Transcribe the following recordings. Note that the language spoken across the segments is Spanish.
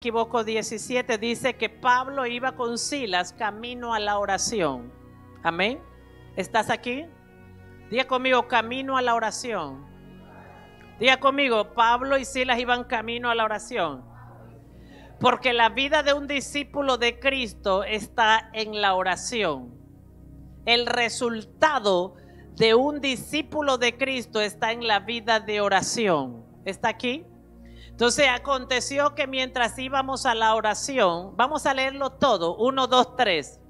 equivoco, 17, dice que Pablo iba con Silas camino a la oración. Amén. ¿Estás aquí? Diga conmigo, camino a la oración. Diga conmigo, Pablo y Silas iban camino a la oración. Porque la vida de un discípulo de Cristo está en la oración. El resultado de un discípulo de Cristo está en la vida de oración. ¿Está aquí? Entonces aconteció que mientras íbamos a la oración, vamos a leerlo todo, 1, 2, 3.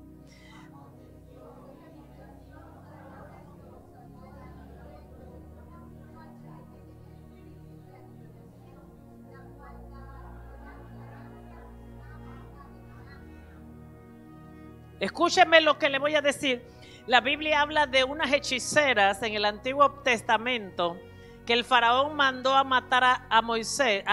Escúcheme lo que le voy a decir. La Biblia habla de unas hechiceras en el Antiguo Testamento que el faraón mandó a matar a Moisés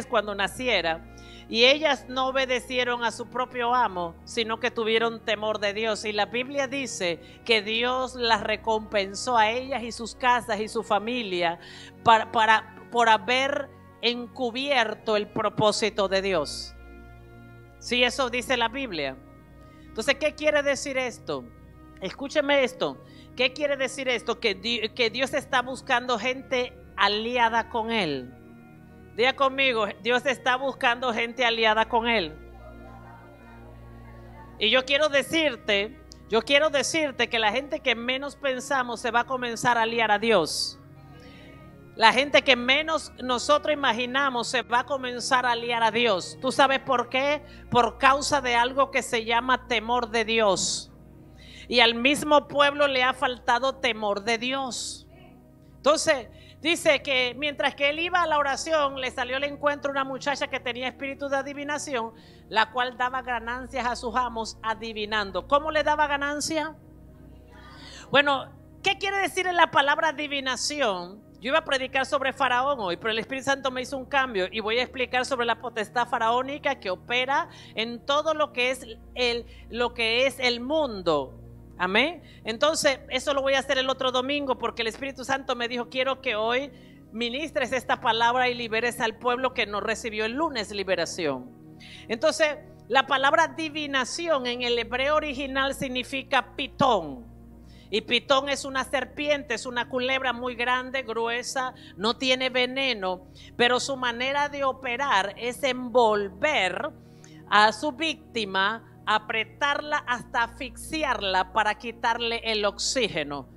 cuando naciera, y ellas no obedecieron a su propio amo, sino que tuvieron temor de Dios. Y la Biblia dice que Dios las recompensó a ellas y sus casas y su familia por haber encubierto el propósito de Dios. Sí, eso dice la Biblia. Entonces, ¿qué quiere decir esto? Escúcheme esto. ¿Qué quiere decir esto? Que Dios está buscando gente aliada con Él. Diga conmigo, Dios está buscando gente aliada con Él. Y yo quiero decirte que la gente que menos pensamos se va a comenzar a aliar a Dios. La gente que menos nosotros imaginamos se va a comenzar a aliar a Dios. ¿Tú sabes por qué? Por causa de algo que se llama temor de Dios. Y al mismo pueblo le ha faltado temor de Dios. Entonces, dice que mientras que él iba a la oración, le salió al encuentro una muchacha que tenía espíritu de adivinación, la cual daba ganancias a sus amos adivinando. ¿Cómo le daba ganancia? Bueno, ¿qué quiere decir en la palabra adivinación? Yo iba a predicar sobre Faraón hoy, pero el Espíritu Santo me hizo un cambio y voy a explicar sobre la potestad faraónica que opera en todo lo que es el mundo. Amén. Entonces, eso lo voy a hacer el otro domingo porque el Espíritu Santo me dijo, quiero que hoy ministres esta palabra y liberes al pueblo que no recibió el lunes liberación. Entonces, la palabra adivinación en el hebreo original significa pitón. Y pitón es una serpiente, es una culebra muy grande, gruesa, no tiene veneno, pero su manera de operar es envolver a su víctima, apretarla hasta asfixiarla para quitarle el oxígeno.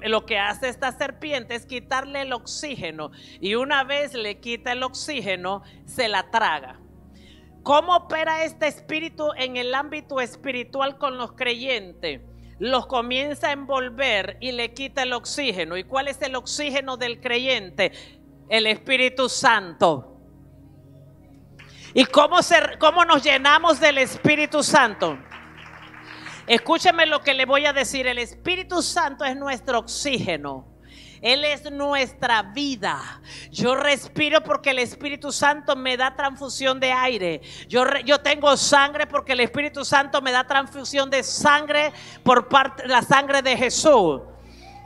Lo que hace esta serpiente es quitarle el oxígeno, y una vez le quita el oxígeno, se la traga. ¿Cómo opera este espíritu en el ámbito espiritual con los creyentes? Los comienza a envolver y le quita el oxígeno. ¿Y cuál es el oxígeno del creyente? El Espíritu Santo. ¿Y cómo nos llenamos del Espíritu Santo? Escúcheme lo que le voy a decir. El Espíritu Santo es nuestro oxígeno. Él es nuestra vida. Yo respiro porque el Espíritu Santo me da transfusión de aire. Yo tengo sangre porque el Espíritu Santo me da transfusión de sangre por parte de la sangre de Jesús.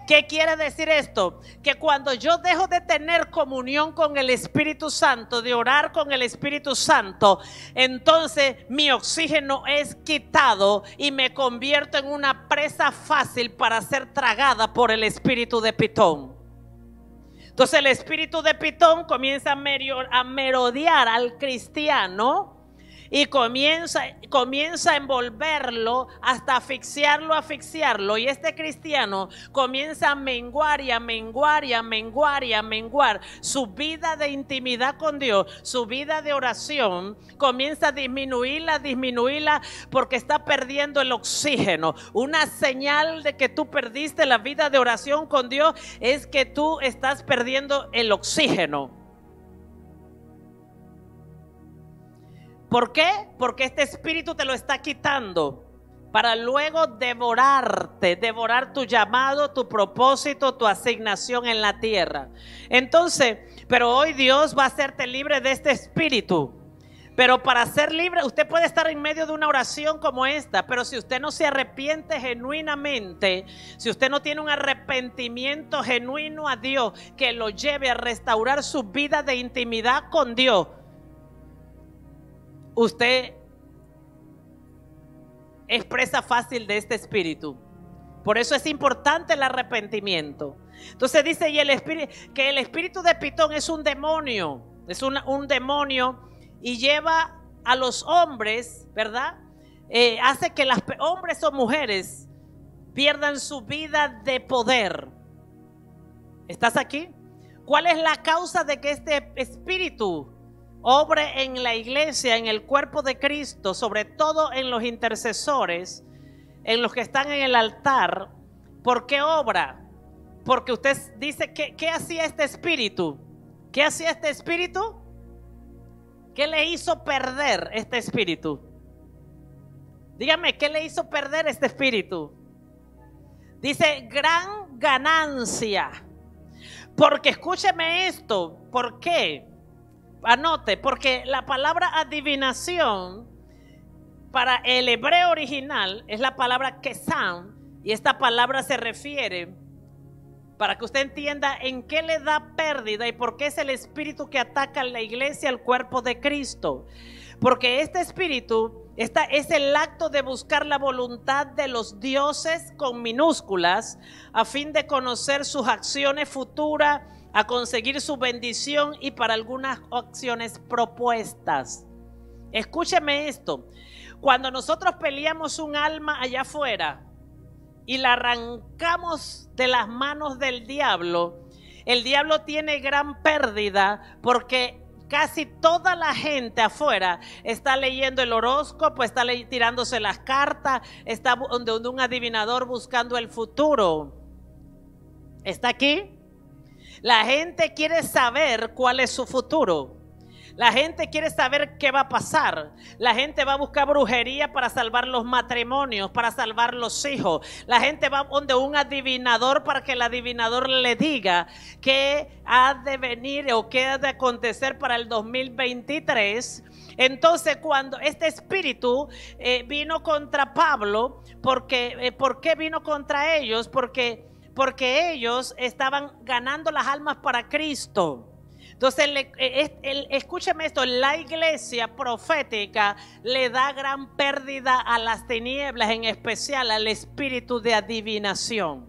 ¿Qué quiere decir esto? Que cuando yo dejo de tener comunión con el Espíritu Santo, de orar con el Espíritu Santo, entonces mi oxígeno es quitado y me convierto en una presa fácil para ser tragada por el espíritu de pitón. Entonces el espíritu de pitón comienza a merodear al cristiano y comienza a envolverlo hasta asfixiarlo, y este cristiano comienza a menguar y a menguar y a menguar y a menguar. Su vida de intimidad con Dios, su vida de oración comienza a disminuirla porque está perdiendo el oxígeno. Una señal de que tú perdiste la vida de oración con Dios es que tú estás perdiendo el oxígeno. ¿Por qué? Porque este espíritu te lo está quitando para luego devorar tu llamado, tu propósito, tu asignación en la tierra. Entonces, pero hoy Dios va a hacerte libre de este espíritu. Pero para ser libre, usted puede estar en medio de una oración como esta, pero si usted no se arrepiente genuinamente, si usted no tiene un arrepentimiento genuino a Dios que lo lleve a restaurar su vida de intimidad con Dios, usted es presa fácil de este espíritu. Por eso es importante el arrepentimiento. Entonces dice que el espíritu de Pitón es un demonio. Es un demonio y lleva a los hombres, ¿verdad? Hace que los hombres o mujeres pierdan su vida de poder. ¿Estás aquí? ¿Cuál es la causa de que este espíritu obre en la iglesia, en el cuerpo de Cristo, sobre todo en los intercesores, en los que están en el altar? ¿Por qué obra? Porque usted dice, ¿qué hacía este espíritu? ¿Qué hacía este espíritu? ¿Qué le hizo perder este espíritu? Dígame, ¿qué le hizo perder este espíritu? Dice, gran ganancia. Porque escúcheme esto, ¿por qué? Anote, porque la palabra adivinación para el hebreo original es la palabra kesam, y esta palabra se refiere, para que usted entienda en qué le da pérdida y por qué es el espíritu que ataca a la iglesia, al cuerpo de Cristo. Porque este espíritu es el acto de buscar la voluntad de los dioses con minúsculas a fin de conocer sus acciones futuras, a conseguir su bendición y para algunas acciones propuestas. Escúcheme esto. Cuando nosotros peleamos un alma allá afuera y la arrancamos de las manos del diablo, el diablo tiene gran pérdida porque casi toda la gente afuera está leyendo el horóscopo, está tirándose las cartas, está donde un adivinador buscando el futuro. ¿Está aquí? La gente quiere saber cuál es su futuro. La gente quiere saber qué va a pasar. La gente va a buscar brujería para salvar los matrimonios, para salvar los hijos. La gente va donde un adivinador para que el adivinador le diga qué ha de venir o qué ha de acontecer para el 2023. Entonces, cuando este espíritu vino contra Pablo, ¿por qué vino contra ellos? Porque ellos estaban ganando las almas para Cristo. Entonces, escúcheme esto, la iglesia profética le da gran pérdida a las tinieblas, en especial al espíritu de adivinación.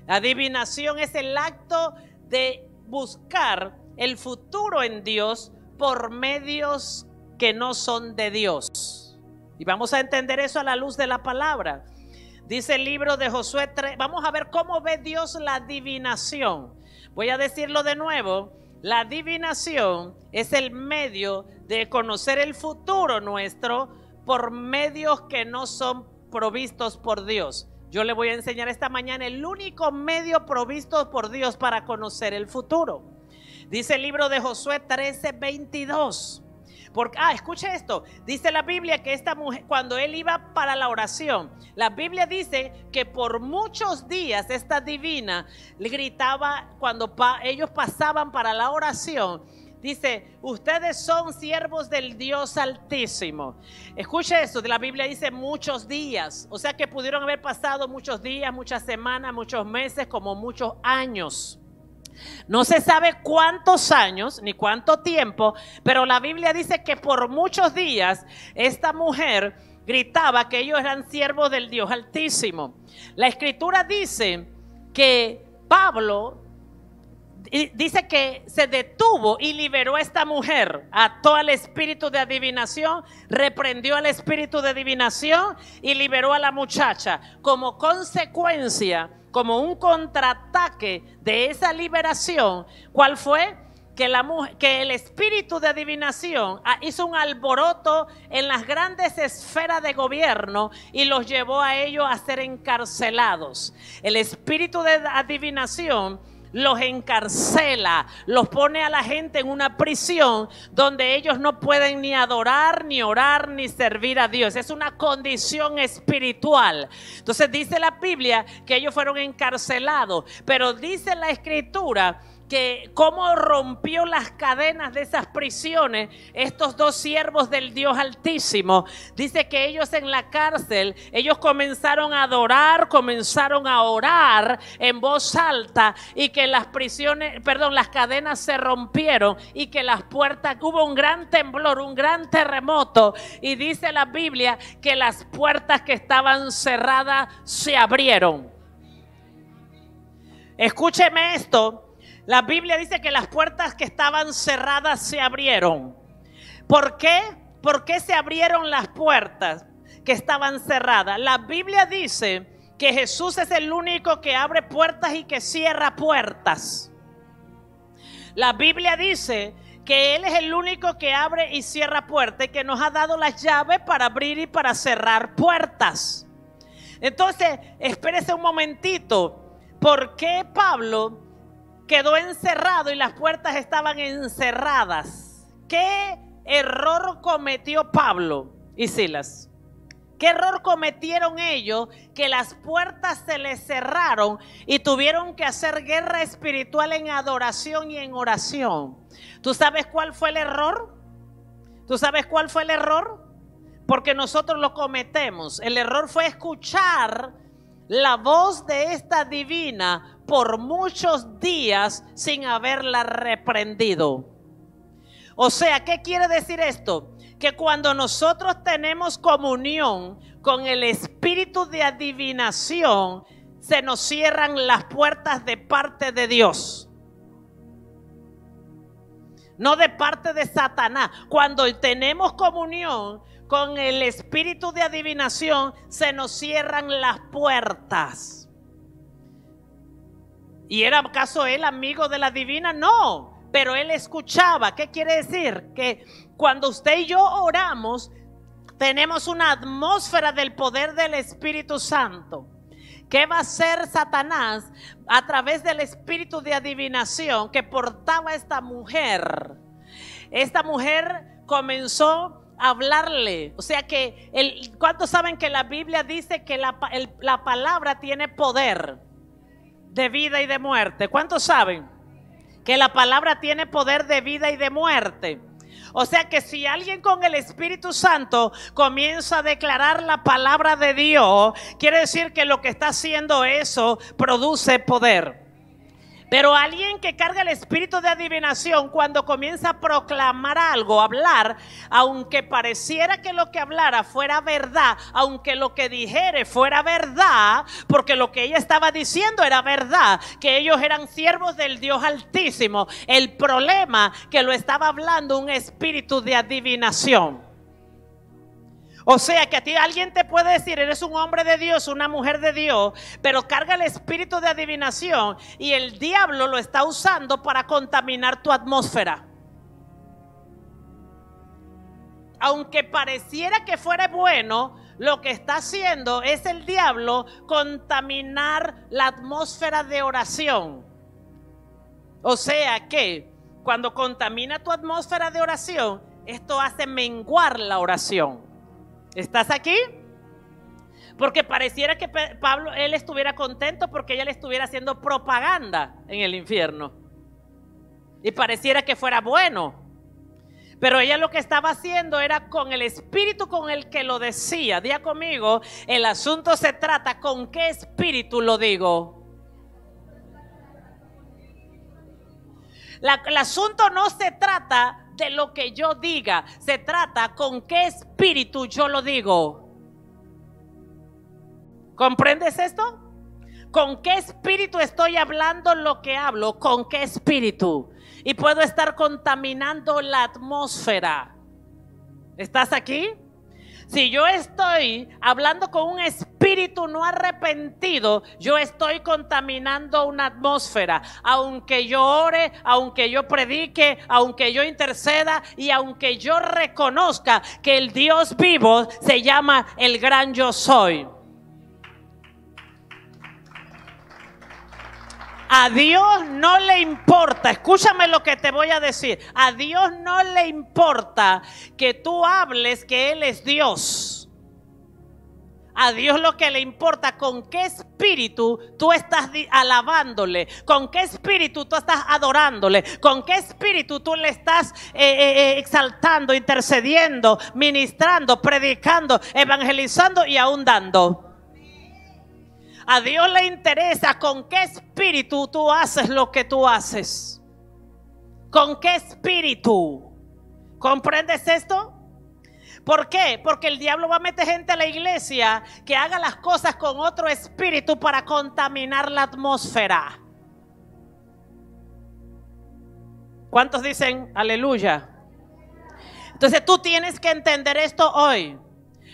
La adivinación es el acto de buscar el futuro en Dios por medios que no son de Dios. Y vamos a entender eso a la luz de la palabra. Dice el libro de Josué 3, vamos a ver cómo ve Dios la adivinación. Voy a decirlo de nuevo. La adivinación es el medio de conocer el futuro nuestro por medios que no son provistos por Dios. Yo le voy a enseñar esta mañana el único medio provisto por Dios para conocer el futuro. Dice el libro de Josué 13:22. Escuche esto, dice la Biblia que esta mujer, cuando él iba para la oración, la Biblia dice que por muchos días esta divina le gritaba cuando ellos pasaban para la oración. Dice, ustedes son siervos del Dios Altísimo. Escuche esto, la Biblia dice muchos días, o sea que pudieron haber pasado muchos días, muchas semanas, muchos meses, como muchos años. No se sabe cuántos años ni cuánto tiempo, pero la Biblia dice que por muchos días esta mujer gritaba que ellos eran siervos del Dios Altísimo. La Escritura dice que Pablo dice que se detuvo y liberó a esta mujer, ató al espíritu de adivinación, reprendió al espíritu de adivinación y liberó a la muchacha. Como consecuencia, como un contraataque de esa liberación, ¿cuál fue? Que el espíritu de adivinación hizo un alboroto en las grandes esferas de gobierno y los llevó a ellos a ser encarcelados. El espíritu de adivinación los encarcela, los pone a la gente en una prisión donde ellos no pueden ni adorar, ni orar, ni servir a Dios. Es una condición espiritual. Entonces dice la Biblia que ellos fueron encarcelados, pero dice la Escritura que cómo rompió las cadenas de esas prisiones estos dos siervos del Dios Altísimo. Dice que ellos en la cárcel, ellos comenzaron a adorar, comenzaron a orar en voz alta, y que las cadenas se rompieron, y que las puertas, hubo un gran temblor, un gran terremoto, y dice la Biblia que las puertas que estaban cerradas se abrieron. Escúcheme esto. La Biblia dice que las puertas que estaban cerradas se abrieron. ¿Por qué? ¿Por qué se abrieron las puertas que estaban cerradas? La Biblia dice que Jesús es el único que abre puertas y que cierra puertas. La Biblia dice que Él es el único que abre y cierra puertas, y que nos ha dado las llaves para abrir y para cerrar puertas. Entonces, espérese un momentito. ¿Por qué Pablo quedó encerrado y las puertas estaban encerradas? ¿Qué error cometió Pablo y Silas? ¿Qué error cometieron ellos que las puertas se les cerraron y tuvieron que hacer guerra espiritual en adoración y en oración? ¿Tú sabes cuál fue el error? ¿Tú sabes cuál fue el error? Porque nosotros lo cometemos. El error fue escuchar la voz de esta divina por muchos días sin haberla reprendido. O sea, ¿qué quiere decir esto? Que cuando nosotros tenemos comunión con el espíritu de adivinación, se nos cierran las puertas de parte de Dios, no de parte de Satanás. Cuando tenemos comunión con el espíritu de adivinación, se nos cierran las puertas. ¿Y era acaso él amigo de la divina? No, pero él escuchaba. ¿Qué quiere decir? Que cuando usted y yo oramos, tenemos una atmósfera del poder del Espíritu Santo. ¿Qué va a hacer Satanás a través del espíritu de adivinación que portaba esta mujer? Esta mujer comenzó a hablarle. O sea que, ¿cuántos saben que la Biblia dice que la palabra tiene poder de vida y de muerte? ¿Cuántos saben que la palabra tiene poder de vida y de muerte? O sea que si alguien con el Espíritu Santo comienza a declarar la palabra de Dios, quiere decir que lo que está haciendo eso produce poder. Pero alguien que carga el espíritu de adivinación, cuando comienza a proclamar algo, a hablar, aunque pareciera que lo que hablara fuera verdad, aunque lo que dijere fuera verdad, porque lo que ella estaba diciendo era verdad, que ellos eran siervos del Dios Altísimo, el problema que lo estaba hablando un espíritu de adivinación. O sea que a ti alguien te puede decir: eres un hombre de Dios, una mujer de Dios, pero carga el espíritu de adivinación y el diablo lo está usando para contaminar tu atmósfera. Aunque pareciera que fuera bueno, lo que está haciendo es el diablo contaminar la atmósfera de oración. O sea que cuando contamina tu atmósfera de oración, esto hace menguar la oración. ¿Estás aquí? Porque pareciera que Pablo, él estuviera contento porque ella le estuviera haciendo propaganda en el infierno. Y pareciera que fuera bueno. Pero ella lo que estaba haciendo era con el espíritu con el que lo decía. Diga conmigo, el asunto se trata con qué espíritu lo digo. El asunto no se trata de lo que yo diga, se trata con qué espíritu yo lo digo. ¿Comprendes esto? ¿Con qué espíritu estoy hablando lo que hablo? ¿Con qué espíritu? Y puedo estar contaminando la atmósfera. ¿Estás aquí? Si yo estoy hablando con un espíritu no arrepentido, yo estoy contaminando una atmósfera. Aunque yo ore, aunque yo predique, aunque yo interceda y aunque yo reconozca que el Dios vivo se llama el gran yo soy. A Dios no le importa, escúchame lo que te voy a decir, a Dios no le importa que tú hables que Él es Dios. A Dios lo que le importa con qué espíritu tú estás alabándole, con qué espíritu tú estás adorándole, con qué espíritu tú le estás exaltando, intercediendo, ministrando, predicando, evangelizando y aún dando. A Dios le interesa con qué espíritu tú haces lo que tú haces. ¿Con qué espíritu? ¿Comprendes esto? ¿Por qué? Porque el diablo va a meter gente a la iglesia que haga las cosas con otro espíritu para contaminar la atmósfera. ¿Cuántos dicen aleluya? Entonces tú tienes que entender esto hoy.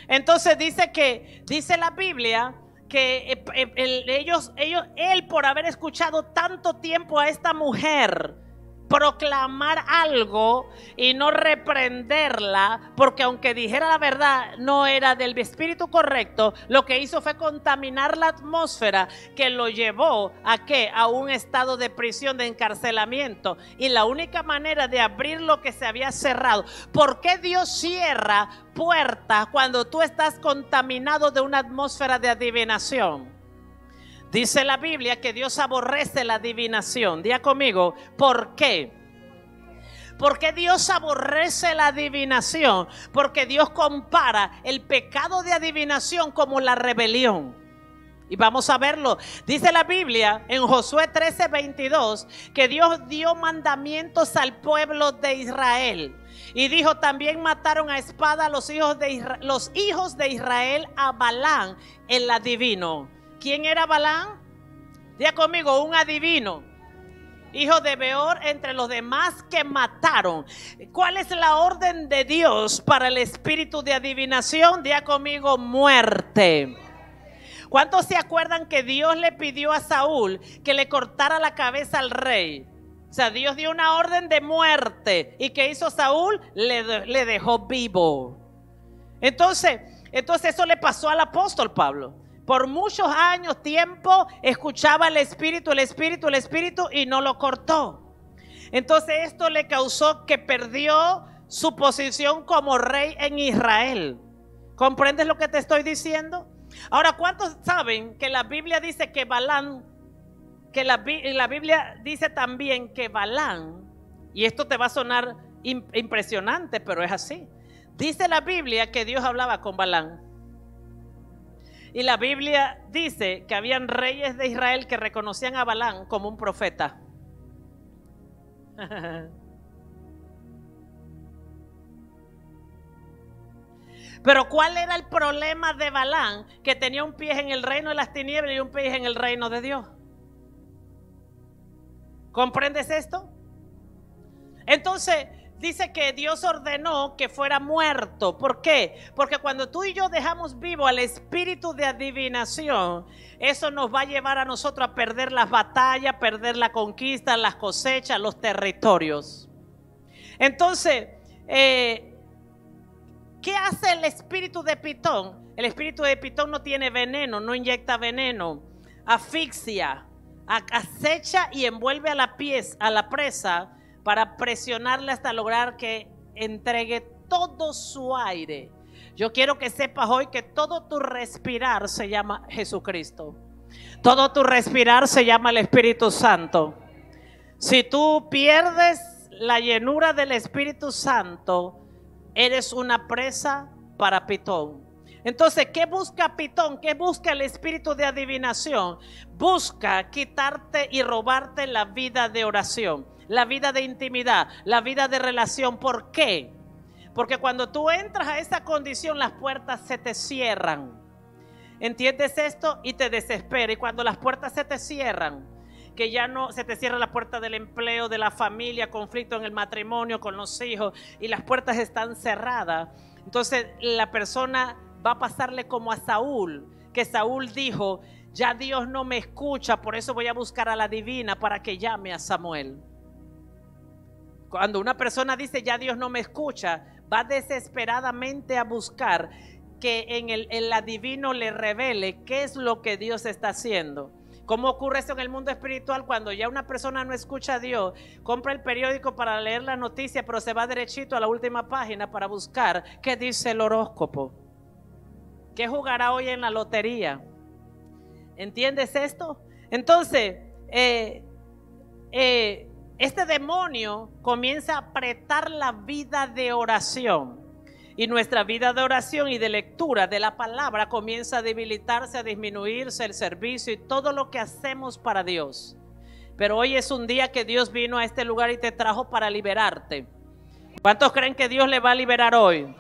Entonces dice la Biblia que él por haber escuchado tanto tiempo a esta mujer proclamar algo y no reprenderla, porque aunque dijera la verdad no era del espíritu correcto, lo que hizo fue contaminar la atmósfera, que lo llevó ¿a qué? A un estado de prisión, de encarcelamiento. Y la única manera de abrir lo que se había cerrado. ¿Por qué Dios cierra puertas cuando tú estás contaminado de una atmósfera de adivinación? Dice la Biblia que Dios aborrece la adivinación. Diga conmigo, ¿por qué? Porque Dios aborrece la adivinación. Porque Dios compara el pecado de adivinación como la rebelión. Y vamos a verlo. Dice la Biblia en Josué 13:22 que Dios dio mandamientos al pueblo de Israel. Y dijo, también mataron a espada a los hijos de Israel a Balaam, el adivino. ¿Quién era Balaam? Diga conmigo, un adivino, hijo de Beor, entre los demás que mataron. ¿Cuál es la orden de Dios para el espíritu de adivinación? Diga conmigo, muerte. ¿Cuántos se acuerdan que Dios le pidió a Saúl que le cortara la cabeza al rey? O sea, Dios dio una orden de muerte. ¿Y qué hizo Saúl? Le dejó vivo. Entonces eso le pasó al apóstol Pablo. Por muchos años, tiempo, escuchaba el espíritu y no lo cortó. Entonces esto le causó que perdió su posición como rey en Israel. ¿Comprendes lo que te estoy diciendo? Ahora, ¿cuántos saben que la Biblia dice que Balaam, que la Biblia dice también que Balaam, y esto te va a sonar impresionante, pero es así. Dice la Biblia que Dios hablaba con Balaam. Y la Biblia dice que habían reyes de Israel que reconocían a Balaam como un profeta. Pero ¿cuál era el problema de Balaam? Que tenía un pie en el reino de las tinieblas y un pie en el reino de Dios. ¿Comprendes esto? Entonces dice que Dios ordenó que fuera muerto. ¿Por qué? Porque cuando tú y yo dejamos vivo al espíritu de adivinación, eso nos va a llevar a nosotros a perder las batallas, perder la conquista, las cosechas, los territorios. Entonces, ¿qué hace el espíritu de Pitón? El espíritu de Pitón no tiene veneno, no inyecta veneno, asfixia, acecha y envuelve a la presa para presionarle hasta lograr que entregue todo su aire. Yo quiero que sepas hoy que todo tu respirar se llama Jesucristo. Todo tu respirar se llama el Espíritu Santo. Si tú pierdes la llenura del Espíritu Santo, eres una presa para Pitón. Entonces, ¿qué busca Pitón? ¿Qué busca el espíritu de adivinación? Busca quitarte y robarte la vida de oración, la vida de intimidad, la vida de relación. ¿Por qué? Porque cuando tú entras a esa condición, las puertas se te cierran. ¿Entiendes esto? Y te desespera. Y cuando las puertas se te cierran, que ya no se te cierra la puerta del empleo, de la familia, conflicto en el matrimonio, con los hijos, y las puertas están cerradas, entonces la persona va a pasarle como a Saúl, que Saúl dijo, ya Dios no me escucha, por eso voy a buscar a la divina para que llame a Samuel. Cuando una persona dice ya Dios no me escucha, va desesperadamente a buscar que en el adivino le revele qué es lo que Dios está haciendo. ¿Cómo ocurre esto en el mundo espiritual? Cuando ya una persona no escucha a Dios, compra el periódico para leer la noticia, pero se va derechito a la última página para buscar qué dice el horóscopo. ¿Qué jugará hoy en la lotería? ¿Entiendes esto? Entonces, este demonio comienza a apretar la vida de oración. Y nuestra vida de oración y de lectura de la palabra comienza a debilitarse, a disminuirse el servicio y todo lo que hacemos para Dios. Pero hoy es un día que Dios vino a este lugar y te trajo para liberarte. ¿Cuántos creen que Dios le va a liberar hoy?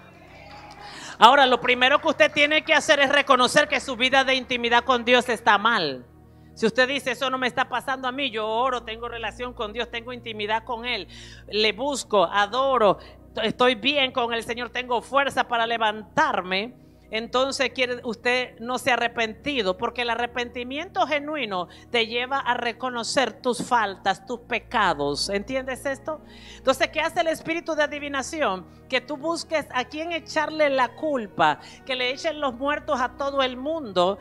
Ahora, lo primero que usted tiene que hacer es reconocer que su vida de intimidad con Dios está mal. Si usted dice, eso no me está pasando a mí, yo oro, tengo relación con Dios, tengo intimidad con Él, le busco, adoro, estoy bien con el Señor, tengo fuerza para levantarme, entonces usted no se ha arrepentido, porque el arrepentimiento genuino te lleva a reconocer tus faltas, tus pecados. ¿Entiendes esto? Entonces, ¿qué hace el espíritu de adivinación? Que tú busques a quién echarle la culpa, que le echen los muertos a todo el mundo,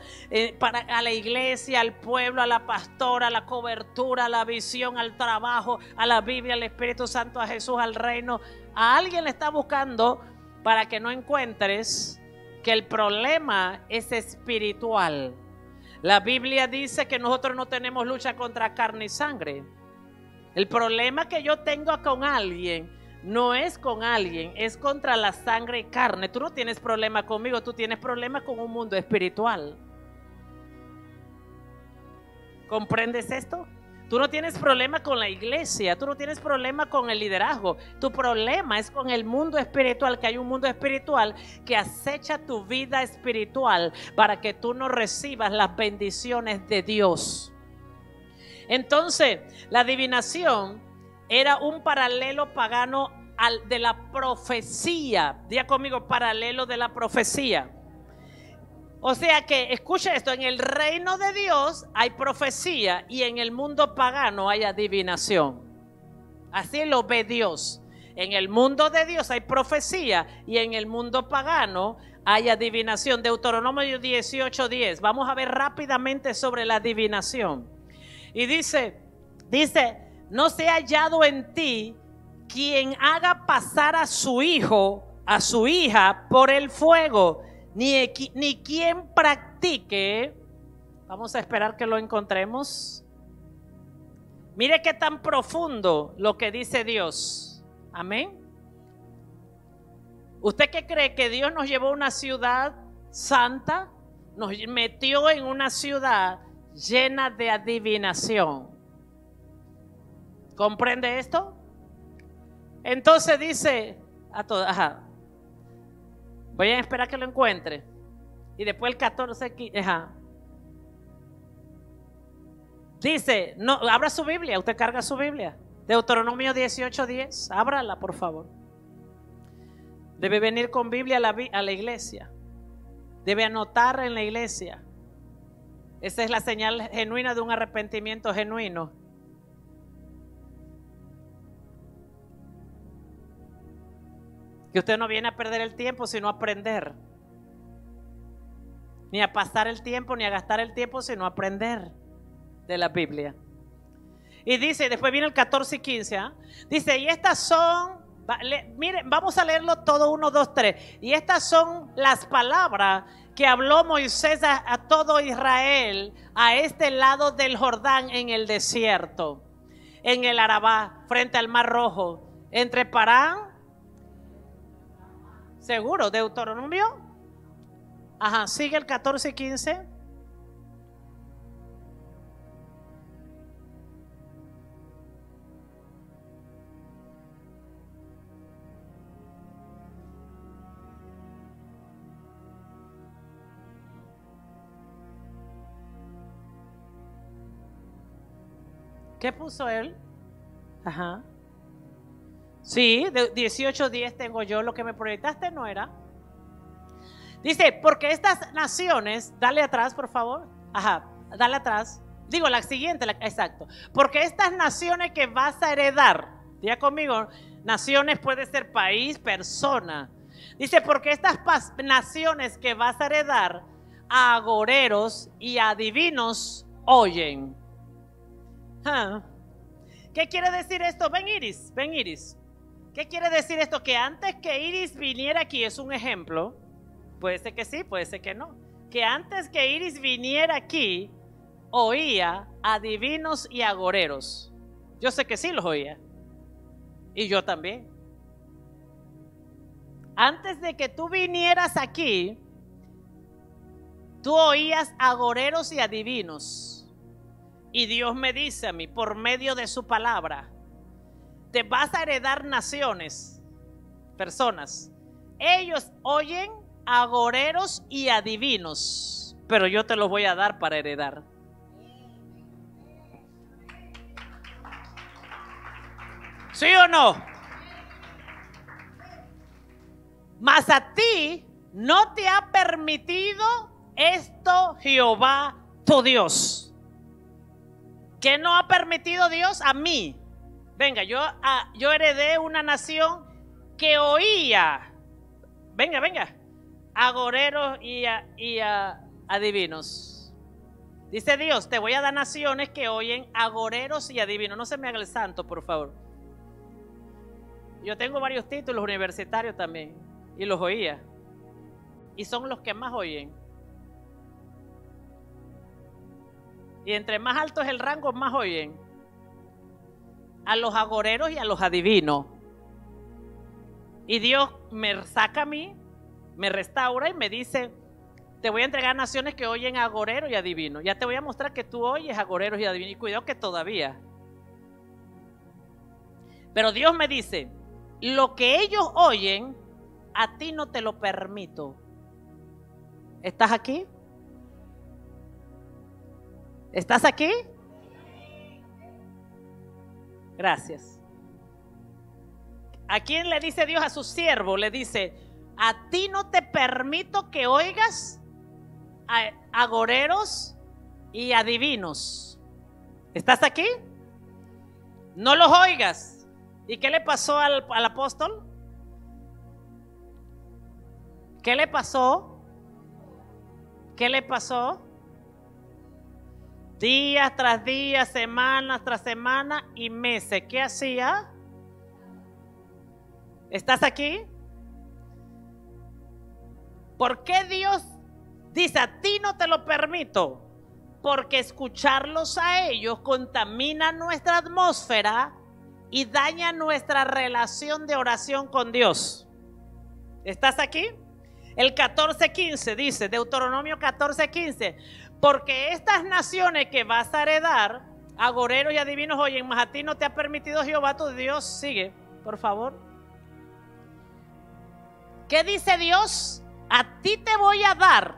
a la iglesia, al pueblo, a la pastora, a la cobertura, a la visión, al trabajo, a la Biblia, al Espíritu Santo, a Jesús, al reino. A alguien le está buscando para que no encuentres que el problema es espiritual. La Biblia dice que nosotros no tenemos lucha contra carne y sangre. El problema que yo tengo con alguien no es con alguien, es contra la sangre y carne. Tú no tienes problema conmigo, tú tienes problema con un mundo espiritual. ¿Comprendes esto? Tú no tienes problema con la iglesia, tú no tienes problema con el liderazgo. Tu problema es con el mundo espiritual, que hay un mundo espiritual que acecha tu vida espiritual para que tú no recibas las bendiciones de Dios. Entonces, la adivinación era un paralelo pagano de la profecía. Diga conmigo, paralelo de la profecía. O sea que, escucha esto, en el reino de Dios hay profecía y en el mundo pagano hay adivinación. Así lo ve Dios. En el mundo de Dios hay profecía y en el mundo pagano hay adivinación. Deuteronomio 18:10. Vamos a ver rápidamente sobre la adivinación. Y dice, no se ha hallado en ti quien haga pasar a su hijo, a su hija por el fuego, ni quien practique. Vamos a esperar que lo encontremos. Mire qué tan profundo lo que dice Dios. Amén. ¿Usted qué cree? ¿Que Dios nos llevó a una ciudad santa? Nos metió en una ciudad llena de adivinación. ¿Comprende esto? Entonces dice a todos, voy a esperar que lo encuentre. Y después el 14, dice, no, abra su Biblia, usted carga su Biblia. Deuteronomio 18:10, ábrala por favor. Debe venir con Biblia a la iglesia. Debe anotar en la iglesia. Esa es la señal genuina de un arrepentimiento genuino. Que usted no viene a perder el tiempo, sino a aprender. Ni a pasar el tiempo, ni a gastar el tiempo, sino a aprender de la Biblia. Y dice, después viene el 14 y 15. Dice, y estas son, miren, vamos a leerlo todo, 1, 2, 3. Y estas son las palabras que habló Moisés a todo Israel a este lado del Jordán en el desierto, en el Arabá, frente al Mar Rojo, entre Parán. Seguro, Deuteronomio. Sigue el 14 y 15. ¿Qué puso él? Sí, de 18:10 tengo yo. Lo que me proyectaste no era. Dice, porque estas naciones, dale atrás por favor. Dale atrás. Digo la siguiente, exacto. Porque estas naciones que vas a heredar, diga conmigo, naciones puede ser país, persona. Dice, porque estas naciones que vas a heredar, a agoreros y a adivinos oyen. ¿Qué quiere decir esto? Ven Iris, ven Iris. ¿Qué quiere decir esto? Que antes que Iris viniera aquí, es un ejemplo. Puede ser que sí, puede ser que no. Que antes que Iris viniera aquí, oía a divinos y agoreros. Yo sé que sí los oía. Y yo también. Antes de que tú vinieras aquí, tú oías agoreros y adivinos. Y Dios me dice a mí, por medio de su palabra, te vas a heredar naciones, personas. Ellos oyen agoreros y adivinos, pero yo te los voy a dar para heredar. ¿Sí o no? Mas a ti no te ha permitido esto Jehová tu Dios. ¿Qué no ha permitido Dios? A mí. Venga, yo heredé una nación que oía, venga, agoreros y adivinos. Dice Dios, te voy a dar naciones que oyen agoreros y adivinos. No se me haga el santo, por favor. Yo tengo varios títulos universitarios también y los oía. Y son los que más oyen. Y entre más alto es el rango, más oyen. A los agoreros y a los adivinos. Y Dios me saca a mí, me restaura y me dice, te voy a entregar naciones que oyen agoreros y adivinos. Ya te voy a mostrar que tú oyes agoreros y adivinos. Y cuidado que todavía. Pero Dios me dice, lo que ellos oyen, a ti no te lo permito. ¿Estás aquí? ¿Estás aquí? Gracias. ¿A quién le dice Dios? A su siervo. Le dice, a ti no te permito que oigas a agoreros y adivinos. ¿Estás aquí? No los oigas. ¿Y qué le pasó al apóstol? ¿Qué le pasó? ¿Qué le pasó? Días tras días, semanas tras semana y meses. ¿Qué hacía? ¿Estás aquí? ¿Por qué Dios dice a ti no te lo permito? Porque escucharlos a ellos contamina nuestra atmósfera y daña nuestra relación de oración con Dios. ¿Estás aquí? El 14:15 dice, Deuteronomio 14:15, porque estas naciones que vas a heredar, agoreros y adivinos oyen, mas a ti no te ha permitido Jehová tu Dios. Sigue, por favor. ¿Qué dice Dios? A ti te voy a dar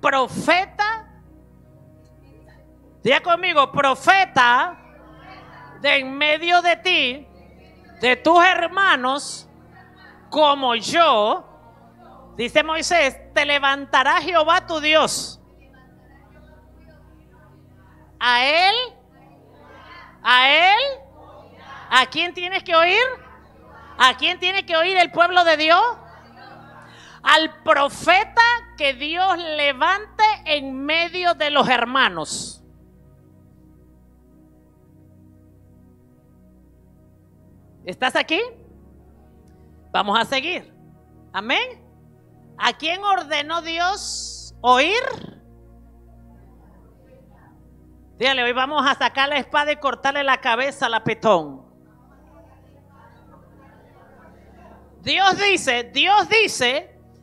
profeta. Diga conmigo, profeta de en medio de ti, de tus hermanos, como yo. Dice Moisés, te levantará Jehová tu Dios. A él. ¿A quién tienes que oír? ¿A quién tiene que oír el pueblo de Dios? Al profeta que Dios levante en medio de los hermanos. ¿Estás aquí? Vamos a seguir. Amén. ¿A quién ordenó Dios oír? Dígale, hoy vamos a sacar la espada y cortarle la cabeza al apetón. Dios dice,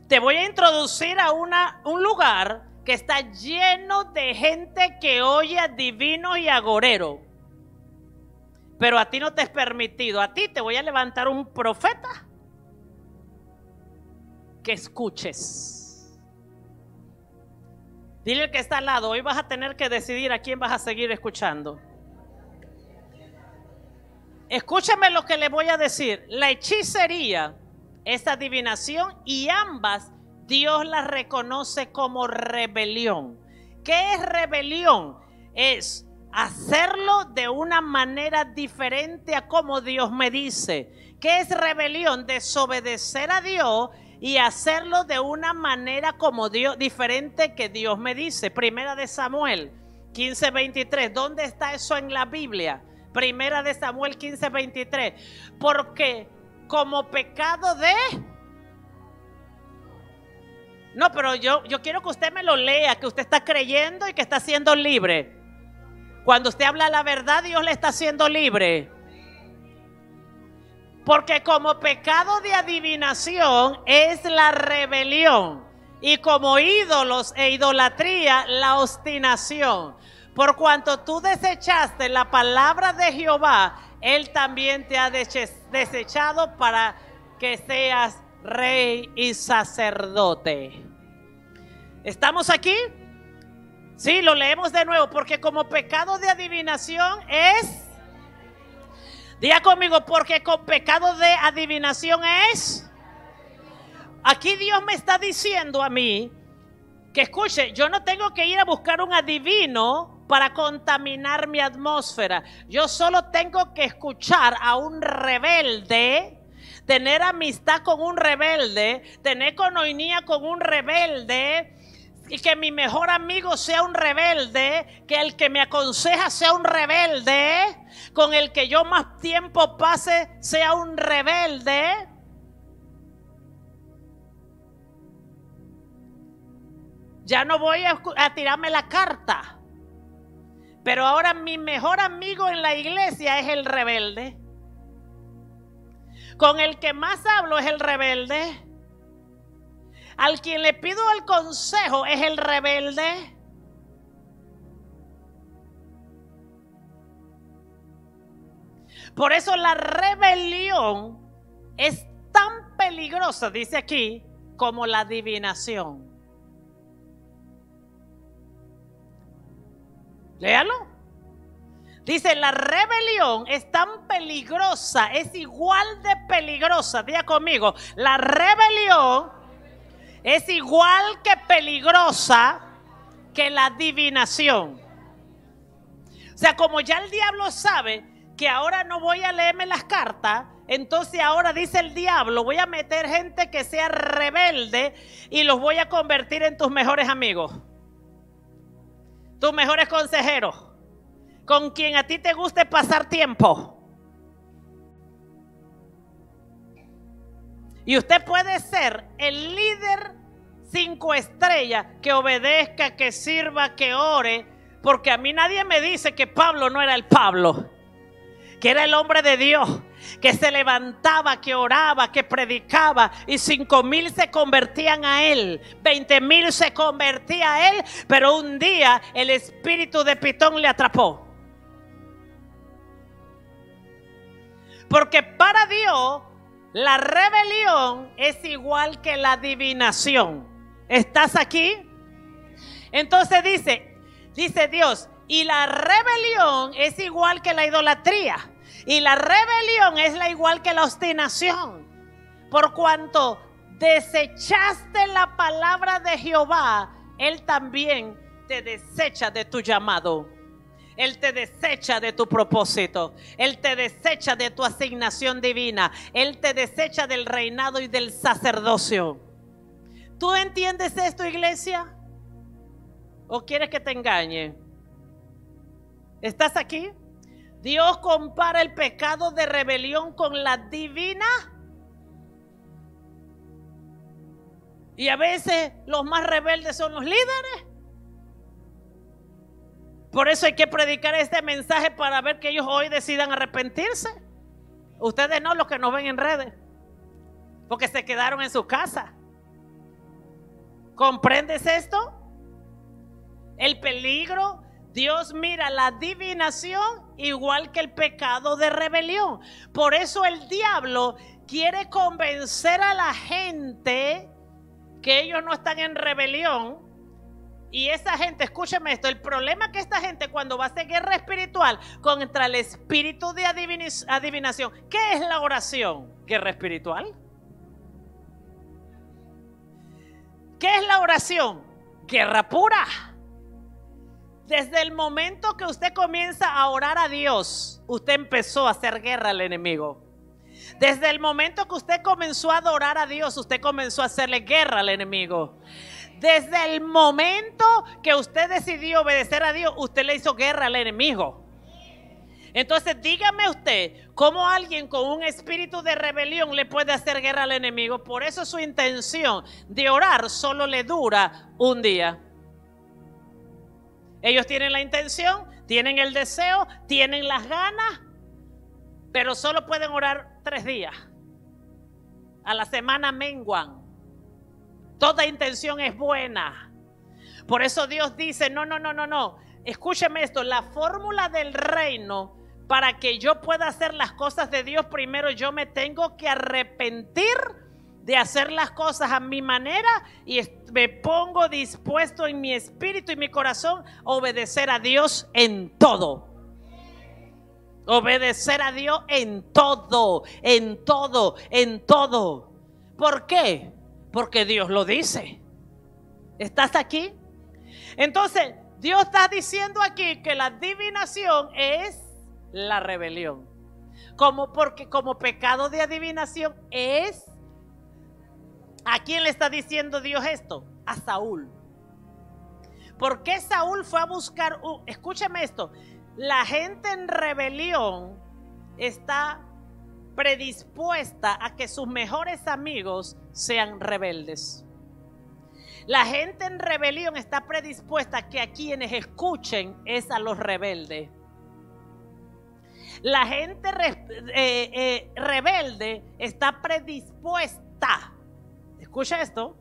te voy a introducir a un lugar que está lleno de gente que oye a divinos y agoreros. Pero a ti no te es permitido. A ti te voy a levantar un profeta que escuches. Dile al que está al lado, hoy vas a tener que decidir a quién vas a seguir escuchando. Escúchame lo que le voy a decir. La hechicería es adivinación y ambas Dios las reconoce como rebelión. ¿Qué es rebelión? Es hacerlo de una manera diferente a como Dios me dice. ¿Qué es rebelión? Desobedecer a Dios y hacerlo de una manera como Dios, diferente que Dios me dice. Primera de Samuel 15:23. ¿Dónde está eso en la Biblia? Primera de Samuel 15:23. Porque como pecado de No, pero yo quiero que usted me lo lea, que usted está creyendo y que está siendo libre. Cuando usted habla la verdad, Dios le está haciendo libre. Porque como pecado de adivinación es la rebelión, y como ídolos e idolatría la obstinación. Por cuanto tú desechaste la palabra de Jehová, Él también te ha desechado para que seas rey y sacerdote. ¿Estamos aquí? Sí, lo leemos de nuevo. Porque como pecado de adivinación es... Diga conmigo, porque con pecado de adivinación es... Aquí Dios me está diciendo a mí que escuche, yo no tengo que ir a buscar un adivino para contaminar mi atmósfera. Yo solo tengo que escuchar a un rebelde, tener amistad con un rebelde, tener coinonía con un rebelde, y que mi mejor amigo sea un rebelde, que el que me aconseja sea un rebelde, con el que yo más tiempo pase sea un rebelde. Ya no voy a tirarme la carta. Pero ahora mi mejor amigo en la iglesia es el rebelde. Con el que más hablo es el rebelde. Al quien le pido el consejo es el rebelde. Por eso la rebelión es tan peligrosa, dice aquí, como la adivinación. Léalo. Dice, la rebelión es tan peligrosa, es igual de peligrosa. Diga conmigo, la rebelión es igual que peligrosa que la adivinación. O sea, como ya el diablo sabe que ahora no voy a leerme las cartas, entonces ahora dice el diablo, voy a meter gente que sea rebelde y los voy a convertir en tus mejores amigos, tus mejores consejeros, con quien a ti te guste pasar tiempo. Y usted puede ser el líder 5 estrellas, que obedezca, que sirva, que ore, porque a mí nadie me dice que Pablo no era el Pablo, que era el hombre de Dios, que se levantaba, que oraba, que predicaba, y 5,000 se convertían a él, 20,000 se convertían a él, pero un día el espíritu de Pitón le atrapó. Porque para Dios la rebelión es igual que la adivinación. ¿Estás aquí? Entonces dice Dios, y la rebelión es igual que la idolatría, y la rebelión es la igual que la obstinación. Por cuanto desechaste la palabra de Jehová, Él también te desecha de tu llamado. Él te desecha de tu propósito. Él te desecha de tu asignación divina. Él te desecha del reinado y del sacerdocio. ¿Tú entiendes esto, iglesia? ¿O quieres que te engañe? ¿Estás aquí? Dios compara el pecado de rebelión con la divina. Y a veces los más rebeldes son los líderes. Por eso hay que predicar este mensaje para ver que ellos hoy decidan arrepentirse. Ustedes no, los que nos ven en redes, porque se quedaron en su casa. ¿Comprendes esto? El peligro. Dios mira la adivinación igual que el pecado de rebelión. Por eso el diablo quiere convencer a la gente que ellos no están en rebelión. Y esa gente, escúcheme esto, el problema es que esta gente cuando va a hacer guerra espiritual contra el espíritu de adivinación, ¿qué es la oración? ¿Guerra espiritual? ¿Qué es la oración? Guerra pura. Desde el momento que usted comienza a orar a Dios, usted empezó a hacer guerra al enemigo. Desde el momento que usted comenzó a adorar a Dios, usted comenzó a hacerle guerra al enemigo. Desde el momento que usted decidió obedecer a Dios, usted le hizo guerra al enemigo. Entonces dígame usted, ¿cómo alguien con un espíritu de rebelión le puede hacer guerra al enemigo? Por eso su intención de orar solo le dura un día. Ellos tienen la intención, tienen el deseo, tienen las ganas, pero solo pueden orar 3 días. A la semana menguan. Toda intención es buena. Por eso Dios dice, no. Escúcheme esto, la fórmula del reino, para que yo pueda hacer las cosas de Dios, primero yo me tengo que arrepentir de hacer las cosas a mi manera y me pongo dispuesto en mi espíritu y mi corazón a obedecer a Dios en todo. Obedecer a Dios en todo, en todo, en todo. ¿Por qué? Porque Dios lo dice. ¿Estás aquí? Entonces, Dios está diciendo aquí que la adivinación es la rebelión. Porque como pecado de adivinación es... ¿A quién le está diciendo Dios esto? A Saúl. ¿Por qué Saúl fue a buscar? Escúchame esto. La gente en rebelión está predispuesta a que sus mejores amigos sean rebeldes. La gente en rebelión está predispuesta a que a quienes escuchen es a los rebeldes. La gente rebelde está predispuesta. Escucha esto.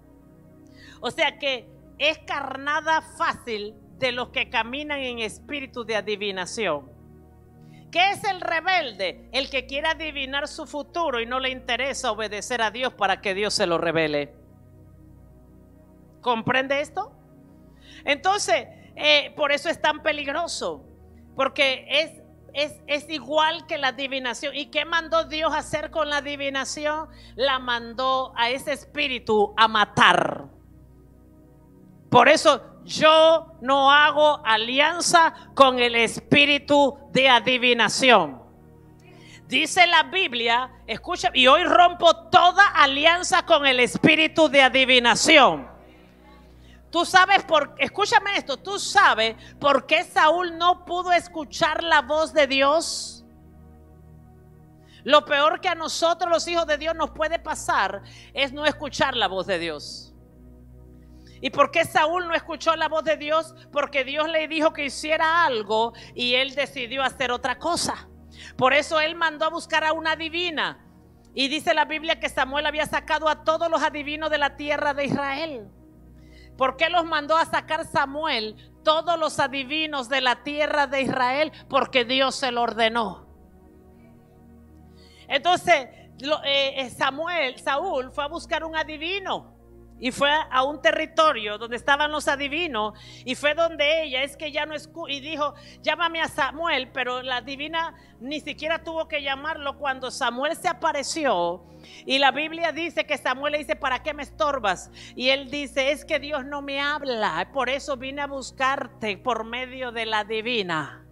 O sea que es carnada fácil de los que caminan en espíritu de adivinación. ¿Qué es el rebelde? El que quiere adivinar su futuro y no le interesa obedecer a Dios para que Dios se lo revele. ¿Comprende esto? Entonces, por eso es tan peligroso. Porque es igual que la adivinación. ¿Y qué mandó Dios hacer con la adivinación? La mandó a ese espíritu a matar. Por eso yo no hago alianza con el espíritu de adivinación. Dice la Biblia, escucha, y hoy rompo toda alianza con el espíritu de adivinación. Tú sabes escúchame esto, tú sabes por qué Saúl no pudo escuchar la voz de Dios. Lo peor que a nosotros los hijos de Dios nos puede pasar es no escuchar la voz de Dios. ¿Y por qué Saúl no escuchó la voz de Dios? Porque Dios le dijo que hiciera algo y él decidió hacer otra cosa. Por eso él mandó a buscar a una adivina. Y dice la Biblia que Samuel había sacado a todos los adivinos de la tierra de Israel. ¿Por qué los mandó a sacar Samuel todos los adivinos de la tierra de Israel? Porque Dios se lo ordenó. Entonces Saúl fue a buscar un adivino y fue a un territorio donde estaban los adivinos y fue donde ella y dijo, llámame a Samuel, pero la adivina ni siquiera tuvo que llamarlo cuando Samuel se apareció. Y la Biblia dice que Samuel le dice, ¿para qué me estorbas? Y él dice, es que Dios no me habla, por eso vine a buscarte por medio de la adivina.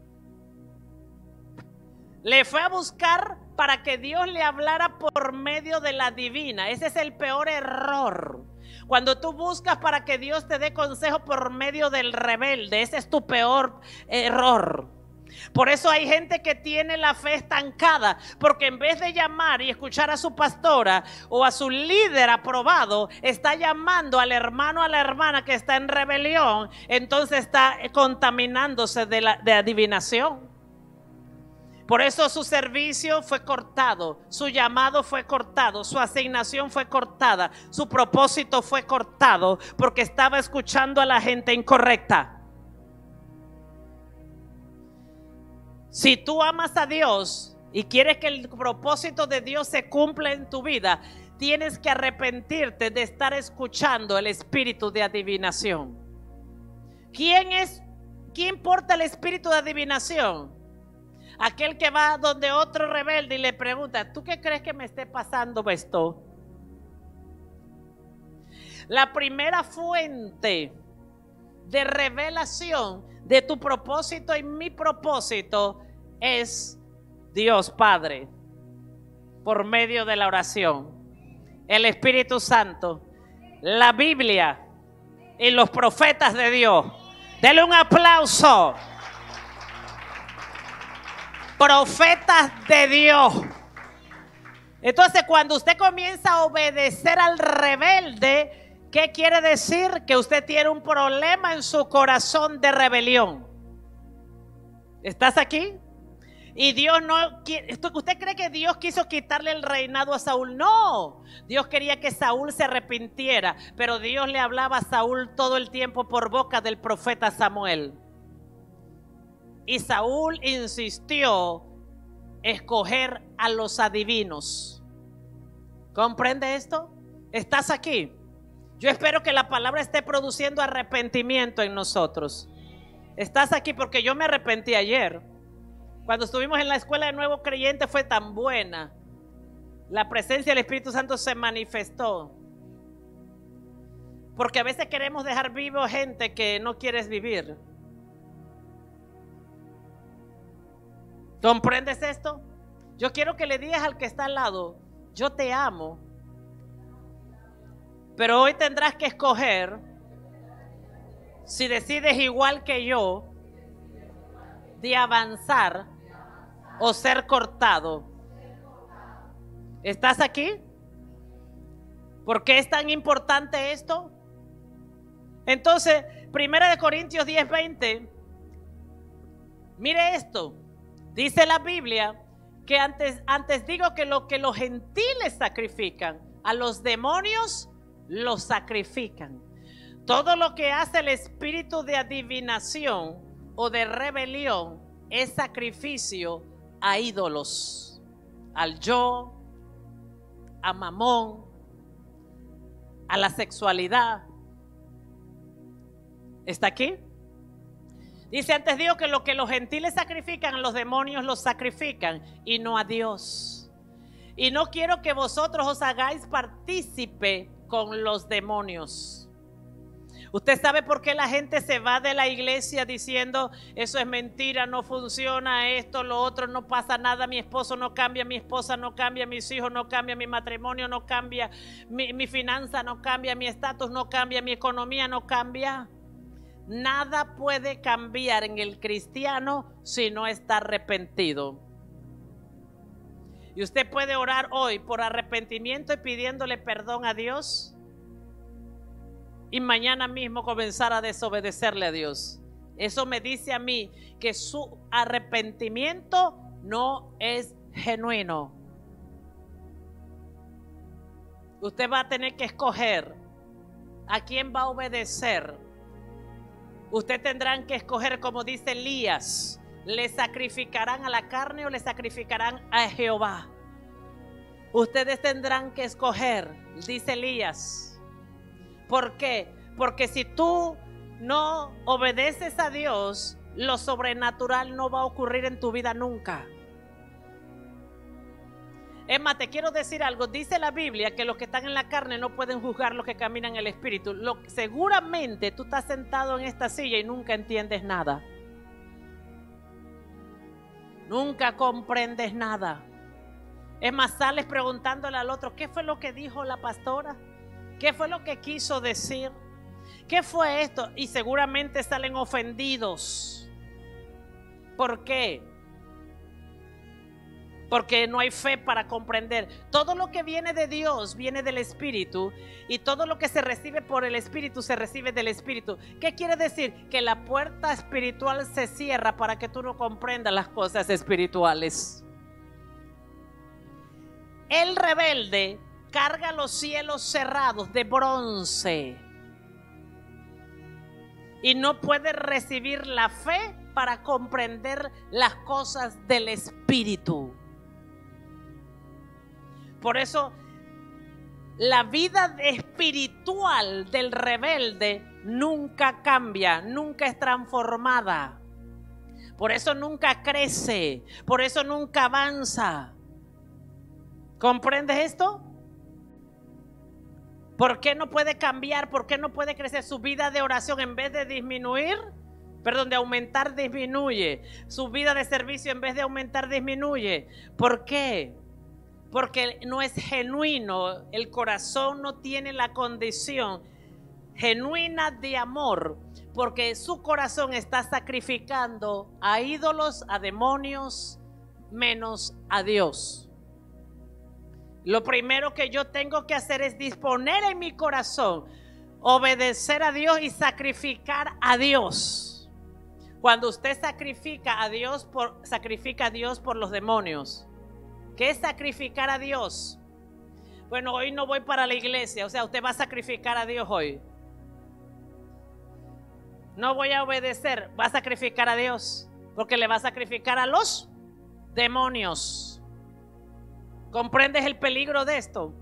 Le fue a buscar para que Dios le hablara por medio de la adivina. Ese es el peor error. Cuando tú buscas para que Dios te dé consejo por medio del rebelde, ese es tu peor error. Por eso hay gente que tiene la fe estancada, porque en vez de llamar y escuchar a su pastora o a su líder aprobado, está llamando al hermano o a la hermana que está en rebelión, entonces está contaminándose de adivinación. Por eso su servicio fue cortado, su llamado fue cortado, su asignación fue cortada, su propósito fue cortado, porque estaba escuchando a la gente incorrecta. Si tú amas a Dios y quieres que el propósito de Dios se cumpla en tu vida, tienes que arrepentirte de estar escuchando el espíritu de adivinación. ¿Quién porta el espíritu de adivinación? Aquel que va donde otro rebelde y le pregunta, ¿tú qué crees que me esté pasando esto? La primera fuente de revelación de tu propósito y mi propósito es Dios Padre, por medio de la oración, el Espíritu Santo, la Biblia y los profetas de Dios. Dele un aplauso. profetas de Dios. Entonces, cuando usted comienza a obedecer al rebelde, ¿qué quiere decir? Que usted tiene un problema en su corazón de rebelión. ¿Estás aquí? Y Dios no, ¿usted cree que Dios quiso quitarle el reinado a Saúl? No, Dios quería que Saúl se arrepintiera, pero Dios le hablaba a Saúl todo el tiempo por boca del profeta Samuel. Y Saúl insistió escoger a los adivinos. ¿Comprende esto? ¿Estás aquí? Yo espero que la palabra esté produciendo arrepentimiento en nosotros. ¿Estás aquí? Porque yo me arrepentí ayer. Cuando estuvimos en la escuela de nuevo creyente fue tan buena. La presencia del Espíritu Santo se manifestó. Porque a veces queremos dejar vivo gente que no quieres vivir. ¿Comprendes esto? Yo quiero que le digas al que está al lado: yo te amo, pero hoy tendrás que escoger si decides igual que yo de avanzar o ser cortado. ¿Estás aquí? ¿Por qué es tan importante esto? Entonces, 1 Corintios 10:20, mire esto. Dice la Biblia que antes digo que lo que los gentiles sacrifican, a los demonios los sacrifican. Todo lo que hace el espíritu de adivinación o de rebelión es sacrificio a ídolos, al yo, a Mamón, a la sexualidad. ¿Está aquí? Dice, antes digo que lo que los gentiles sacrifican, los demonios los sacrifican y no a Dios. Y no quiero que vosotros os hagáis partícipe con los demonios. ¿Usted sabe por qué la gente se va de la iglesia diciendo eso es mentira, no funciona, esto, lo otro, no pasa nada, mi esposo no cambia, mi esposa no cambia, mis hijos no cambian, mi matrimonio no cambia, mi finanza no cambia, mi estatus no cambia, mi economía no cambia? Nada puede cambiar en el cristiano si no está arrepentido. Y usted puede orar hoy por arrepentimiento y pidiéndole perdón a Dios, y mañana mismo comenzar a desobedecerle a Dios. Eso me dice a mí que su arrepentimiento no es genuino. Usted va a tener que escoger a quién va a obedecer. Usted tendrán que escoger, como dice Elías: ¿le sacrificarán a la carne o le sacrificarán a Jehová? Ustedes tendrán que escoger, dice Elías. ¿Por qué? Porque si tú no obedeces a Dios, lo sobrenatural no va a ocurrir en tu vida nunca. Emma, te quiero decir algo. Dice la Biblia que los que están en la carne no pueden juzgar los que caminan en el Espíritu. Seguramente tú estás sentado en esta silla y nunca entiendes nada. Nunca comprendes nada. Es más, sales preguntándole al otro: ¿qué fue lo que dijo la pastora? ¿Qué fue lo que quiso decir? ¿Qué fue esto? Y seguramente salen ofendidos. ¿Por qué? Porque no hay fe para comprender. Todo lo que viene de Dios viene del Espíritu, y todo lo que se recibe por el Espíritu se recibe del Espíritu. ¿Qué quiere decir? Que la puerta espiritual se cierra para que tú no comprendas las cosas espirituales. El rebelde carga los cielos cerrados de bronce y no puede recibir la fe para comprender las cosas del Espíritu. Por eso la vida espiritual del rebelde nunca cambia, nunca es transformada. Por eso nunca crece, por eso nunca avanza. ¿Comprendes esto? ¿Por qué no puede cambiar? ¿Por qué no puede crecer? Su vida de oración, en vez de disminuir, de aumentar, disminuye. Su vida de servicio, en vez de aumentar, disminuye. ¿Por qué? Porque no es genuino. El corazón no tiene la condición genuina de amor, porque su corazón está sacrificando a ídolos, a demonios, menos a Dios. Lo primero que yo tengo que hacer es disponer en mi corazón, obedecer a Dios y sacrificar a Dios. Cuando usted sacrifica a Dios por los demonios. ¿Qué es sacrificar a Dios? Bueno, hoy no voy para la iglesia, o sea, usted va a sacrificar a Dios hoy. No voy a obedecer, va a sacrificar a Dios, porque le va a sacrificar a los demonios. ¿Comprendes el peligro de esto?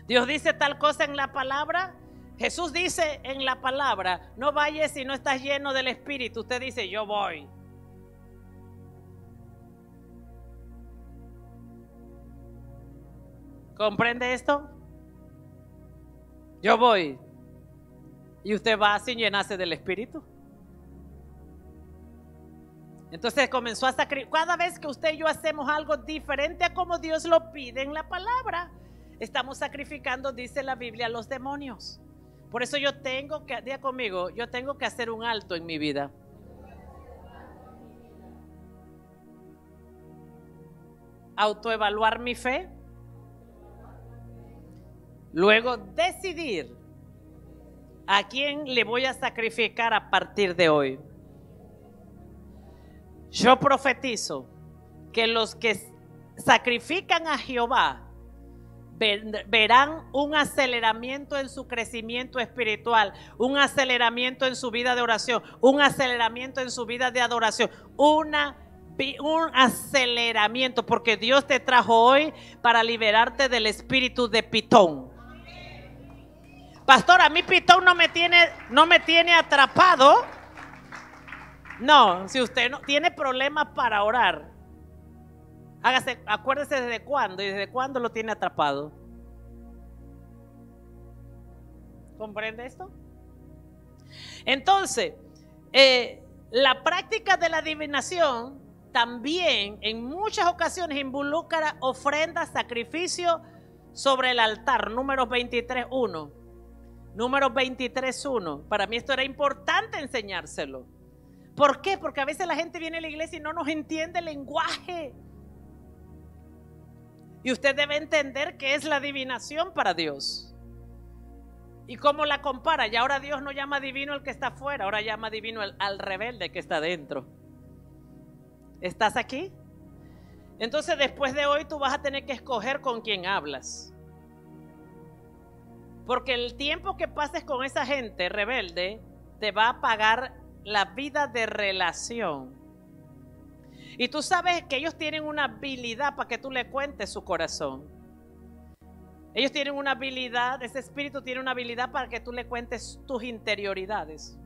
Dios dice tal cosa en la palabra. Jesús dice en la palabra: no vayas si no estás lleno del Espíritu. Usted dice: yo voy. ¿Comprende esto? Yo voy. Y usted va sin llenarse del Espíritu. Entonces comenzó a sacrificar. Cada vez que usted y yo hacemos algo diferente a como Dios lo pide en la palabra, estamos sacrificando, dice la Biblia, a los demonios. Por eso yo tengo que, diga conmigo, yo tengo que hacer un alto en mi vida. Autoevaluar mi fe. Luego decidir a quién le voy a sacrificar a partir de hoy. Yo profetizo que los que sacrifican a Jehová verán un aceleramiento en su crecimiento espiritual, un aceleramiento en su vida de oración, un aceleramiento en su vida de adoración, un aceleramiento, porque Dios te trajo hoy para liberarte del espíritu de Pitón. Pastor, a mí Pitón no me tiene atrapado. No, si usted no tiene problemas para orar, acuérdese desde cuándo y desde cuándo lo tiene atrapado. ¿Comprende esto? Entonces, la práctica de la adivinación también en muchas ocasiones involucra ofrendas, sacrificio sobre el altar. Números 23:1. Números 23:1. Para mí esto era importante enseñárselo. ¿Por qué? Porque a veces la gente viene a la iglesia y no nos entiende el lenguaje. Y usted debe entender qué es la adivinación para Dios. ¿Y cómo la compara? Y ahora Dios no llama divino al que está afuera, ahora llama divino al rebelde que está dentro. ¿Estás aquí? Entonces después de hoy tú vas a tener que escoger con quién hablas. Porque el tiempo que pases con esa gente rebelde te va a pagar la vida de relación. Y tú sabes que ellos tienen una habilidad para que tú le cuentes su corazón. Ellos tienen una habilidad, ese espíritu tiene una habilidad para que tú le cuentes tus interioridades.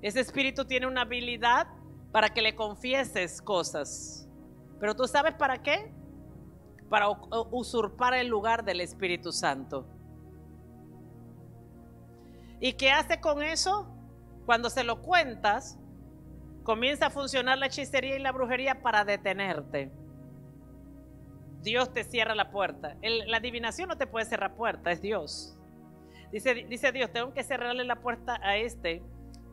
Ese espíritu tiene una habilidad para que le confieses cosas. Pero tú sabes para qué? Para usurpar el lugar del Espíritu Santo. ¿Y qué hace con eso? Cuando se lo cuentas, comienza a funcionar la hechicería y la brujería para detenerte. Dios te cierra la puerta. La adivinación no te puede cerrar puerta, es Dios. Dice Dios, tengo que cerrarle la puerta a este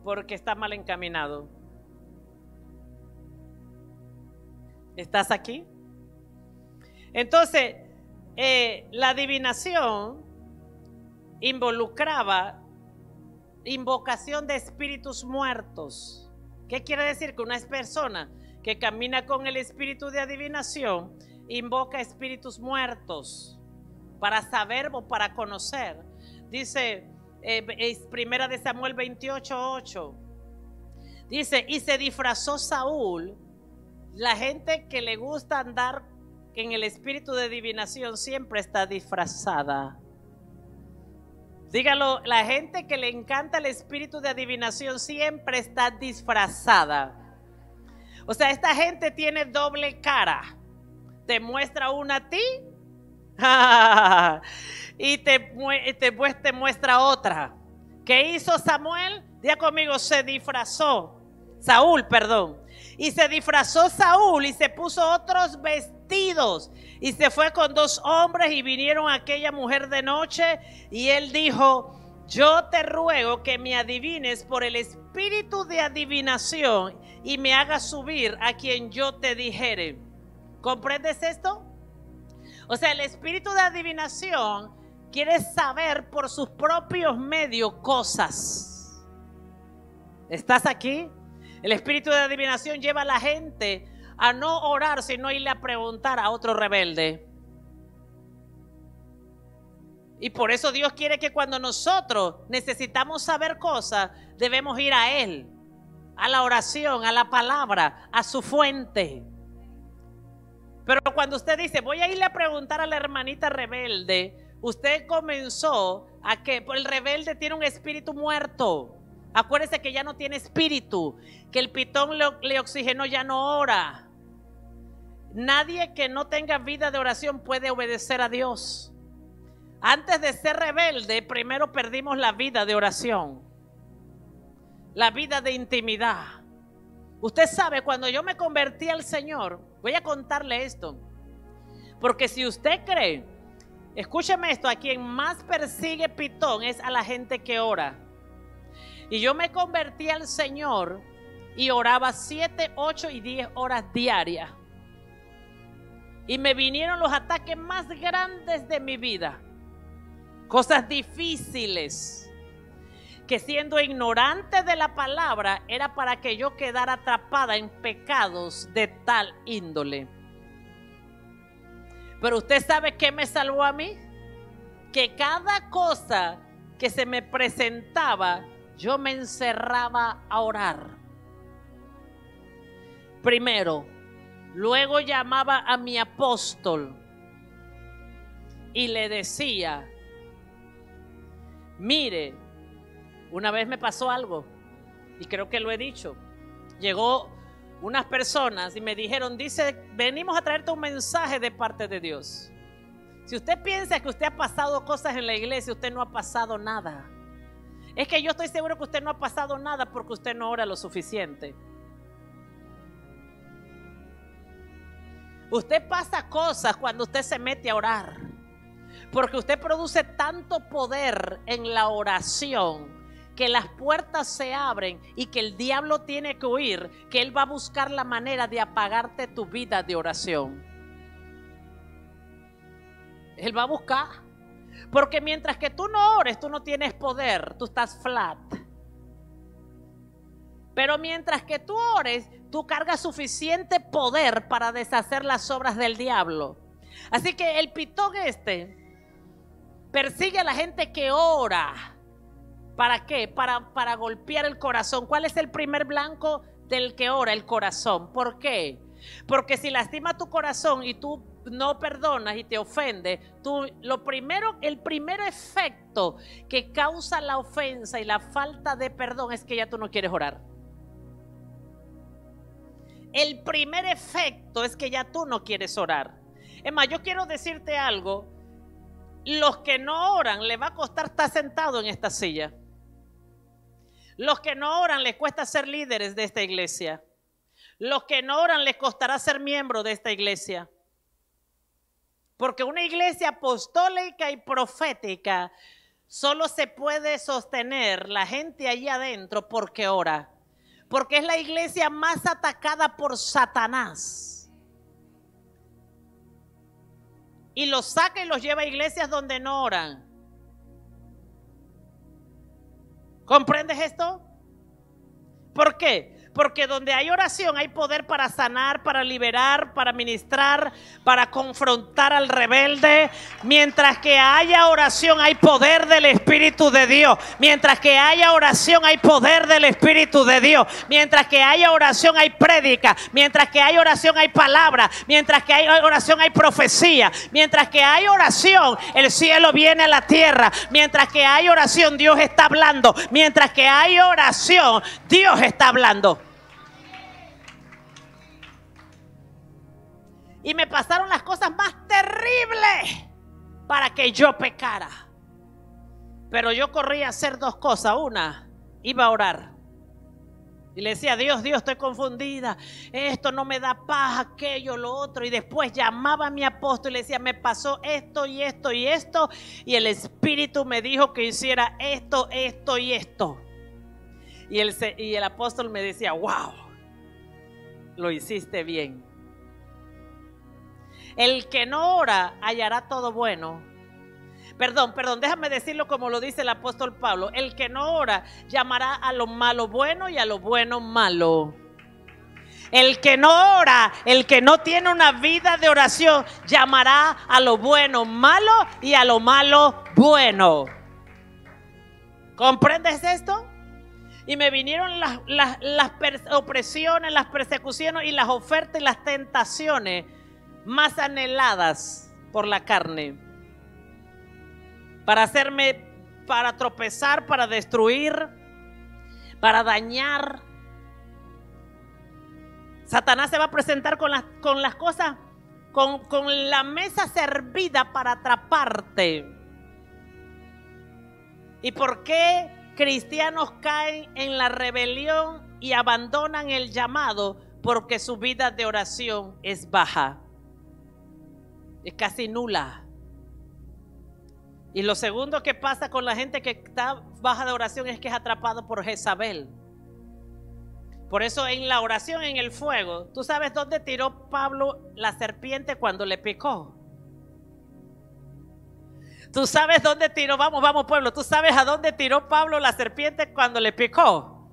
porque está mal encaminado. ¿Estás aquí? Entonces, la adivinación involucraba invocación de espíritus muertos. ¿Qué quiere decir? Que una persona que camina con el espíritu de adivinación invoca espíritus muertos para saber o para conocer. Dice Primera de Samuel 28:8. Dice, y se disfrazó Saúl. La gente que le gusta andar en el espíritu de adivinación siempre está disfrazada. Dígalo, la gente que le encanta el espíritu de adivinación siempre está disfrazada. O sea, esta gente tiene doble cara. Te muestra una a ti y te muestra otra. ¿Qué hizo Samuel? Diga conmigo, se disfrazó. Saúl, perdón. Y se disfrazó Saúl y se puso otros vestidos y se fue con 2 hombres y vinieron a aquella mujer de noche y él dijo, yo te ruego que me adivines por el espíritu de adivinación y me hagas subir a quien yo te dijere. ¿Comprendes esto? O sea, el espíritu de adivinación quiere saber por sus propios medios cosas. ¿Estás aquí? El espíritu de adivinación lleva a la gente a no orar, sino irle a preguntar a otro rebelde. Y por eso Dios quiere que cuando nosotros necesitamos saber cosas, debemos ir a Él, a la oración, a la palabra, a su fuente. Pero cuando usted dice, voy a irle a preguntar a la hermanita rebelde, usted comenzó a que el rebelde tiene un espíritu muerto. Acuérdese que ya no tiene espíritu, que el pitón le oxigenó, ya no ora. Nadie que no tenga vida de oración puede obedecer a Dios. Antes de ser rebelde, primero perdimos la vida de oración, la vida de intimidad. Usted sabe, cuando yo me convertí al Señor, voy a contarle esto, porque si usted cree, escúcheme esto, a quien más persigue pitón es a la gente que ora. Y yo me convertí al Señor y oraba 7, 8 y 10 horas diarias. Y me vinieron los ataques más grandes de mi vida. Cosas difíciles. Que siendo ignorante de la palabra era para que yo quedara atrapada en pecados de tal índole. Pero usted sabe qué me salvó a mí. Que cada cosa que se me presentaba, yo me encerraba a orar. Primero, luego llamaba a mi apóstol y le decía, mire, una vez me pasó algo y creo que lo he dicho. Llegó unas personas y me dijeron, dice, venimos a traerte un mensaje de parte de Dios. Si usted piensa que usted ha pasado cosas en la iglesia, usted no ha pasado nada. Es que yo estoy seguro que usted no ha pasado nada porque usted no ora lo suficiente. Usted pasa cosas cuando usted se mete a orar, porque usted produce tanto poder en la oración que las puertas se abren y que el diablo tiene que huir, que él va a buscar la manera de apagarte tu vida de oración. Él va a buscar, porque mientras que tú no ores, tú no tienes poder, tú estás flat. Pero mientras que tú ores, tú cargas suficiente poder para deshacer las obras del diablo. Así que el pitón persigue a la gente que ora. ¿Para qué? Para golpear el corazón. ¿Cuál es el primer blanco del que ora? El corazón. ¿Por qué? Porque si lastima tu corazón y tú no perdonas y te ofende, el primer efecto que causa la ofensa y la falta de perdón es que ya tú no quieres orar. El primer efecto es que ya tú no quieres orar. Es más, yo quiero decirte algo. Los que no oran les va a costar estar sentado en esta silla. Los que no oran les cuesta ser líderes de esta iglesia. Los que no oran les costará ser miembros de esta iglesia. Porque una iglesia apostólica y profética solo se puede sostener la gente allí adentro porque ora. Porque es la iglesia más atacada por Satanás. Y los saca y los lleva a iglesias donde no oran. ¿Comprendes esto? ¿Por qué? Porque donde hay oración hay poder para sanar, para liberar, para ministrar, para confrontar al rebelde. Mientras que haya oración hay poder del Espíritu de Dios. Mientras que haya oración hay poder del Espíritu de Dios. Mientras que haya oración hay prédica. Mientras que hay oración hay palabra. Mientras que hay oración hay profecía. Mientras que hay oración el cielo viene a la tierra. Mientras que hay oración Dios está hablando. Mientras que hay oración Dios está hablando. Y me pasaron las cosas más terribles para que yo pecara. Pero yo corría a hacer dos cosas. Una, iba a orar. Y le decía, Dios, estoy confundida. Esto no me da paz, aquello, lo otro. Y después llamaba a mi apóstol y le decía, me pasó esto y esto y esto. Y el Espíritu me dijo que hiciera esto, esto y esto. Y el apóstol me decía, wow, lo hiciste bien. El que no ora hallará todo bueno. Perdón, déjame decirlo como lo dice el apóstol Pablo. El que no ora llamará a lo malo bueno y a lo bueno malo. El que no ora, el que no tiene una vida de oración, llamará a lo bueno malo y a lo malo bueno. ¿Comprendes esto? Y me vinieron las opresiones, las persecuciones y las ofertas y las tentaciones más anheladas por la carne. Para hacerme, para tropezar, para destruir, para dañar. Satanás se va a presentar con las cosas, con la mesa servida para atraparte. ¿Y por qué cristianos caen en la rebelión y abandonan el llamado? Porque su vida de oración es baja, es casi nula. Y lo segundo que pasa con la gente que está baja de oración es que es atrapado por Jezabel. Por eso en la oración en el fuego, ¿tú sabes dónde tiró Pablo la serpiente cuando le picó? ¿Tú sabes dónde tiró? Vamos pueblo, ¿tú sabes a dónde tiró Pablo la serpiente cuando le picó?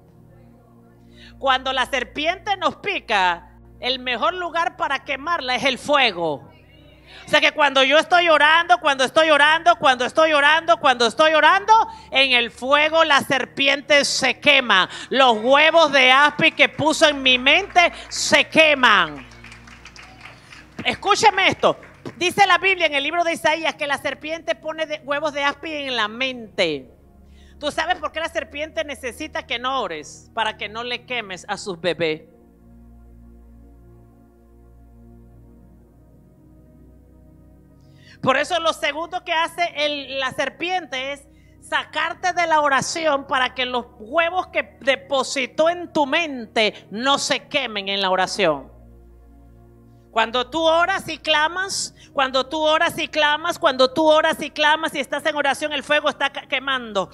Cuando la serpiente nos pica, el mejor lugar para quemarla es el fuego. O sea que cuando yo estoy orando, en el fuego la serpiente se quema. Los huevos de áspid que puso en mi mente se queman. Escúcheme esto. Dice la Biblia en el libro de Isaías que la serpiente pone huevos de áspid en la mente. ¿Tú sabes por qué la serpiente necesita que no ores? Para que no le quemes a sus bebés. Por eso lo segundo que hace la serpiente es sacarte de la oración para que los huevos que depositó en tu mente no se quemen en la oración. Cuando tú oras y clamas, y estás en oración, el fuego está quemando,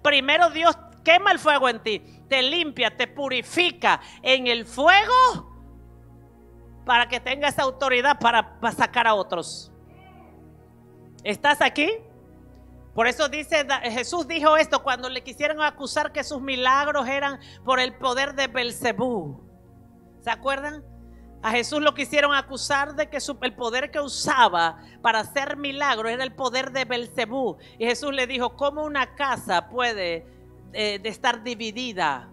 primero Dios quema el fuego en ti, te limpia, te purifica en el fuego para que tengas autoridad para sacar a otros. ¿Estás aquí? Por eso Jesús dijo esto cuando le quisieron acusar que sus milagros eran por el poder de Belcebú. ¿Se acuerdan? A Jesús lo quisieron acusar de que el poder que usaba para hacer milagros era el poder de Belcebú. Y Jesús le dijo, ¿cómo una casa puede de estar dividida?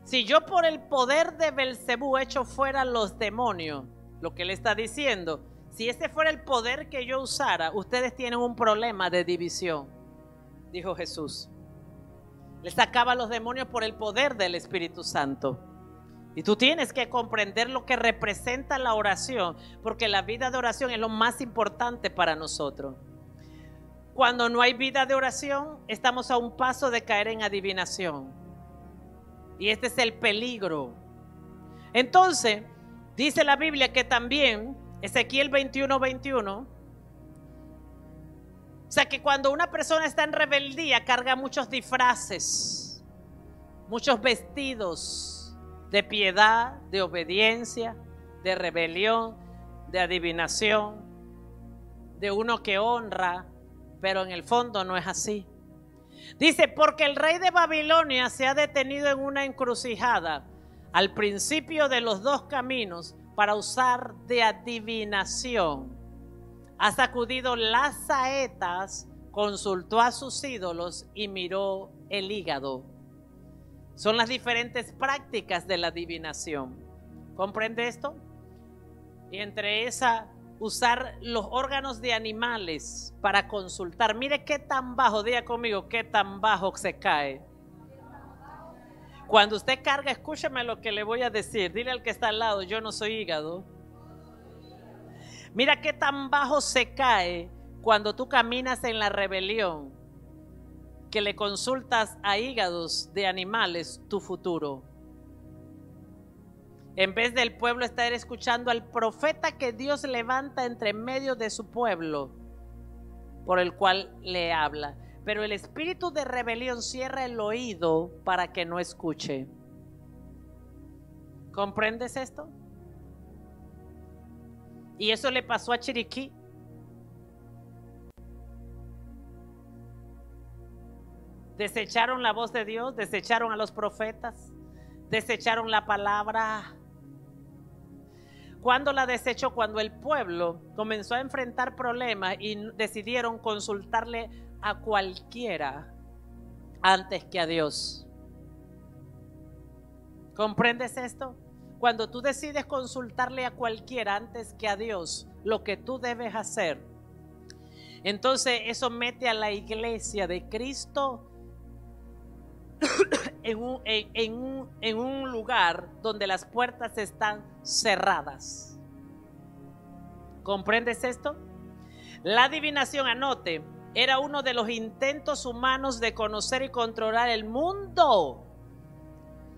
Si yo por el poder de Belcebú echo fuera los demonios, lo que le está diciendo, si ese fuera el poder que yo usara, ustedes tienen un problema de división, dijo Jesús. Le sacaba a los demonios por el poder del Espíritu Santo. Y tú tienes que comprender lo que representa la oración, porque la vida de oración es lo más importante para nosotros. Cuando no hay vida de oración, estamos a un paso de caer en adivinación. Y este es el peligro. Entonces, dice la Biblia que también, Ezequiel 21:21, o sea que cuando una persona está en rebeldía, carga muchos disfraces, muchos vestidos de piedad, de obediencia, de rebelión, de adivinación, de uno que honra, pero en el fondo no es así. Dice, porque el rey de Babilonia se ha detenido en una encrucijada al principio de los dos caminos para usar de adivinación. Ha sacudido las saetas, consultó a sus ídolos y miró el hígado. Son las diferentes prácticas de la adivinación. ¿Comprende esto? Y entre esa, usar los órganos de animales para consultar. Mire qué tan bajo, diga conmigo, qué tan bajo se cae. Cuando usted carga, escúcheme lo que le voy a decir. Dile al que está al lado, yo no soy hígado. Mira qué tan bajo se cae cuando tú caminas en la rebelión, que le consultas a hígados de animales tu futuro. En vez del pueblo estar escuchando al profeta que Dios levanta entre medio de su pueblo, por el cual le habla. Pero el espíritu de rebelión cierra el oído para que no escuche. ¿Comprendes esto? Y eso le pasó a Chiriquí. Desecharon la voz de Dios, desecharon a los profetas, desecharon la palabra. ¿Cuándo la desechó? Cuando el pueblo comenzó a enfrentar problemas y decidieron consultarle a cualquiera antes que a Dios. ¿Comprendes esto? Cuando tú decides consultarle a cualquiera antes que a Dios lo que tú debes hacer, entonces eso mete a la iglesia de Cristo en un lugar donde las puertas están cerradas. ¿Comprendes esto? La adivinación, anote, era uno de los intentos humanos de conocer y controlar el mundo.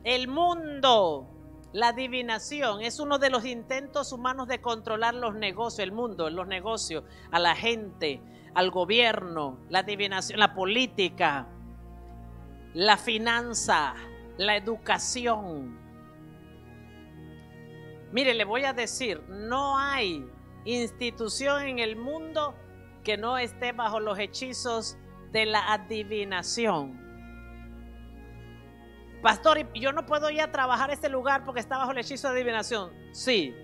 El mundo. La adivinación es uno de los intentos humanos de controlar los negocios, el mundo, los negocios, a la gente, al gobierno, la adivinación, la política, la finanza, la educación. Mire, le voy a decir, no hay institución en el mundo que no esté bajo los hechizos de la adivinación. Pastor, yo no puedo ir a trabajar a ese lugar porque está bajo el hechizo de adivinación. Sí.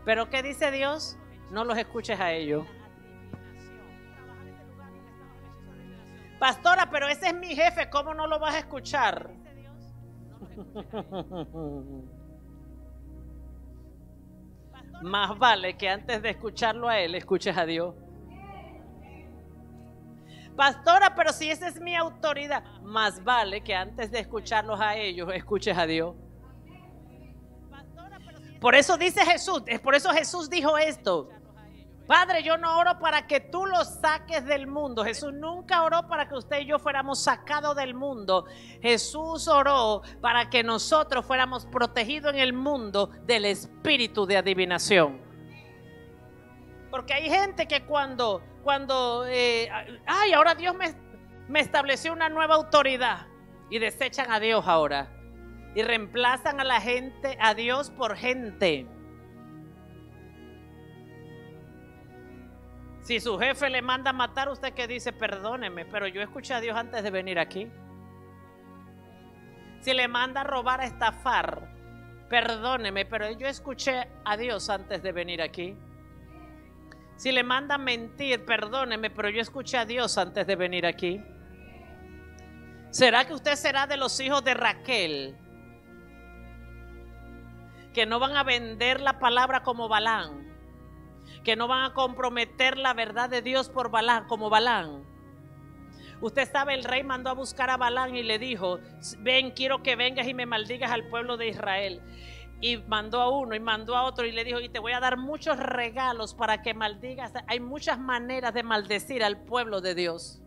Pero ¿qué dice Dios? No los escuches a ellos. Pastora, pero ese es mi jefe, ¿cómo no lo vas a escuchar? Más vale que antes de escucharlo a él, escuches a Dios. Pastora, pero si esa es mi autoridad, más vale que antes de escucharlos a ellos, escuches a Dios. Por eso dice Jesús, por eso Jesús dijo esto: Padre, yo no oro para que tú los saques del mundo. Jesús nunca oró para que usted y yo fuéramos sacados del mundo. Jesús oró para que nosotros fuéramos protegidos en el mundo del espíritu de adivinación. Porque hay gente que cuando ahora Dios me estableció una nueva autoridad, y desechan a Dios ahora y reemplazan a la gente, a Dios por gente. Si su jefe le manda a matar, usted que dice, perdóneme, pero yo escuché a Dios antes de venir aquí. Si le manda a robar, a estafar, perdóneme, pero yo escuché a Dios antes de venir aquí. Si le manda a mentir, perdóneme, pero yo escuché a Dios antes de venir aquí. ¿Será que usted será de los hijos de Raquel, que no van a vender la palabra como Balán, que no van a comprometer la verdad de Dios por Balán, como Balán? Usted sabe, el rey mandó a buscar a Balán y le dijo: ven, quiero que vengas y me maldigas al pueblo de Israel. Y mandó a uno y mandó a otro y le dijo: y te voy a dar muchos regalos para que maldigas. Hay muchas maneras de maldecir al pueblo de Dios.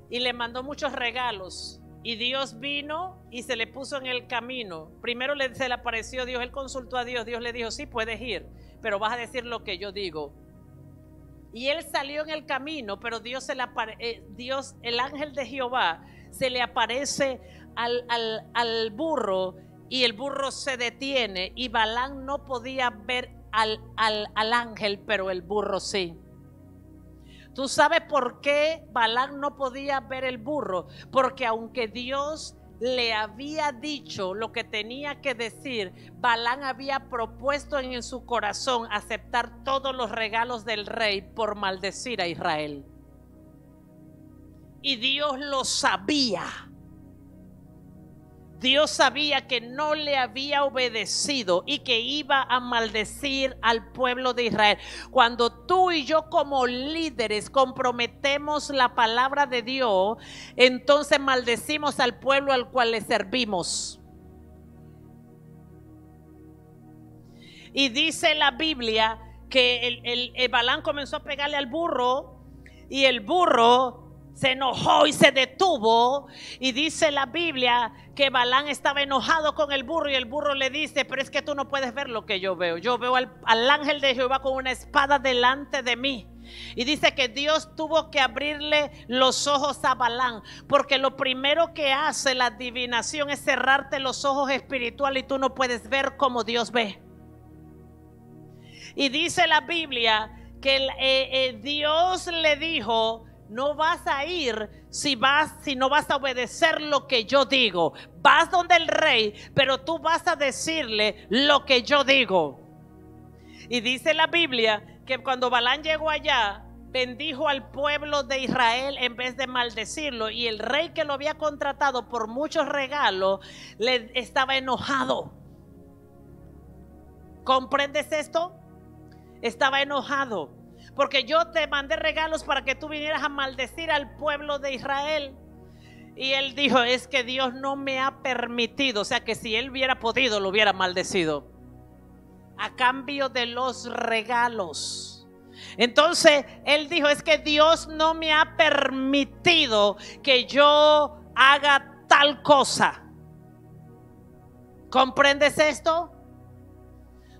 Y le mandó muchos regalos. Y Dios vino y se le puso en el camino. Primero se le apareció Dios, él consultó a Dios. Dios le dijo: sí, puedes ir, pero vas a decir lo que yo digo. Y él salió en el camino, pero Dios, el ángel de Jehová, se le aparece al burro, y el burro se detiene, y Balán no podía ver al ángel, pero el burro sí. ¿Tú sabes por qué Balán no podía ver el burro? Porque aunque Dios le había dicho lo que tenía que decir, Balán había propuesto en su corazón aceptar todos los regalos del rey por maldecir a Israel. Y Dios lo sabía. Dios sabía que no le había obedecido y que iba a maldecir al pueblo de Israel. Cuando tú y yo como líderes comprometemos la palabra de Dios, entonces maldecimos al pueblo al cual le servimos. Y dice la Biblia que el Balán comenzó a pegarle al burro, y el burro se enojó y se detuvo. Y dice la Biblia que Balán estaba enojado con el burro, y el burro le dice: pero es que tú no puedes ver lo que yo veo. Yo veo al ángel de Jehová con una espada delante de mí. Y dice que Dios tuvo que abrirle los ojos a Balán, porque lo primero que hace la adivinación es cerrarte los ojos espirituales, y tú no puedes ver como Dios ve. Y dice la Biblia que Dios le dijo: no vas a ir si no vas a obedecer lo que yo digo. Vas donde el rey, pero tú vas a decirle lo que yo digo. Y dice la Biblia que cuando Balaam llegó allá, bendijo al pueblo de Israel en vez de maldecirlo. Y el rey que lo había contratado por muchos regalos le estaba enojado. ¿Comprendes esto? Estaba enojado porque yo te mandé regalos para que tú vinieras a maldecir al pueblo de Israel. Y él dijo: es que Dios no me ha permitido. O sea que si él hubiera podido, lo hubiera maldecido a cambio de los regalos. Entonces él dijo: es que Dios no me ha permitido que yo haga tal cosa. ¿Comprendes esto?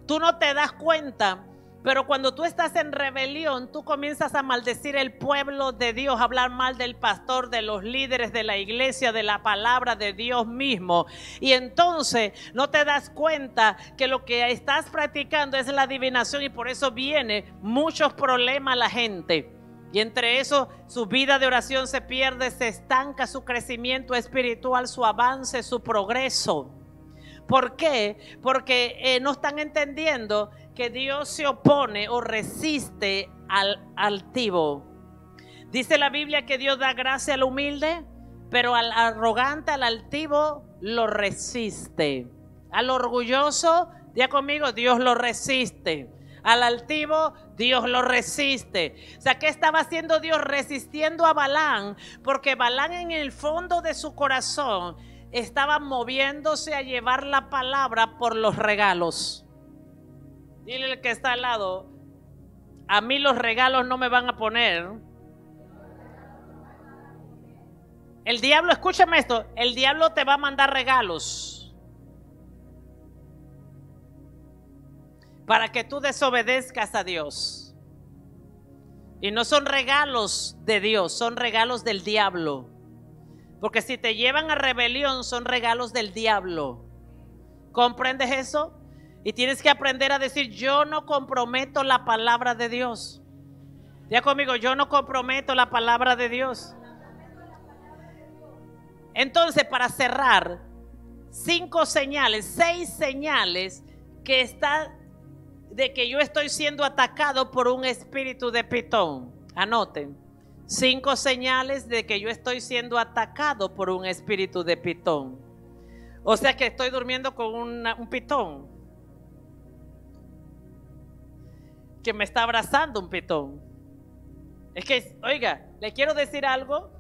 Tú no te das cuenta, pero cuando tú estás en rebelión, tú comienzas a maldecir el pueblo de Dios, a hablar mal del pastor, de los líderes de la iglesia, de la palabra de Dios mismo. Y entonces no te das cuenta que lo que estás practicando es la adivinación, y por eso viene muchos problemas a la gente. Y entre eso, su vida de oración se pierde, se estanca su crecimiento espiritual, su avance, su progreso. ¿Por qué? Porque no están entendiendo que Dios se opone o resiste al altivo. Dice la Biblia que Dios da gracia al humilde, pero al arrogante, al altivo, lo resiste. Al orgulloso, diga conmigo, Dios lo resiste. Al altivo, Dios lo resiste. O sea, ¿qué estaba haciendo Dios resistiendo a Balaam? Porque Balaam, en el fondo de su corazón, estaba moviéndose a llevar la palabra por los regalos. Dile al que está al lado: a mí los regalos no me van a poner. El diablo, escúchame esto, el diablo te va a mandar regalos para que tú desobedezcas a Dios. Y no son regalos de Dios, son regalos del diablo. Porque si te llevan a rebelión, son regalos del diablo. ¿Comprendes eso? Y tienes que aprender a decir: yo no comprometo la palabra de Dios. Diga conmigo: yo no comprometo la palabra de Dios. Entonces, para cerrar, 6 señales que está de que yo estoy siendo atacado por un espíritu de pitón. Anoten: 5 señales de que yo estoy siendo atacado por un espíritu de pitón. O sea que estoy durmiendo con un pitón, que me está abrazando un pitón. Es que, oiga, le quiero decir algo: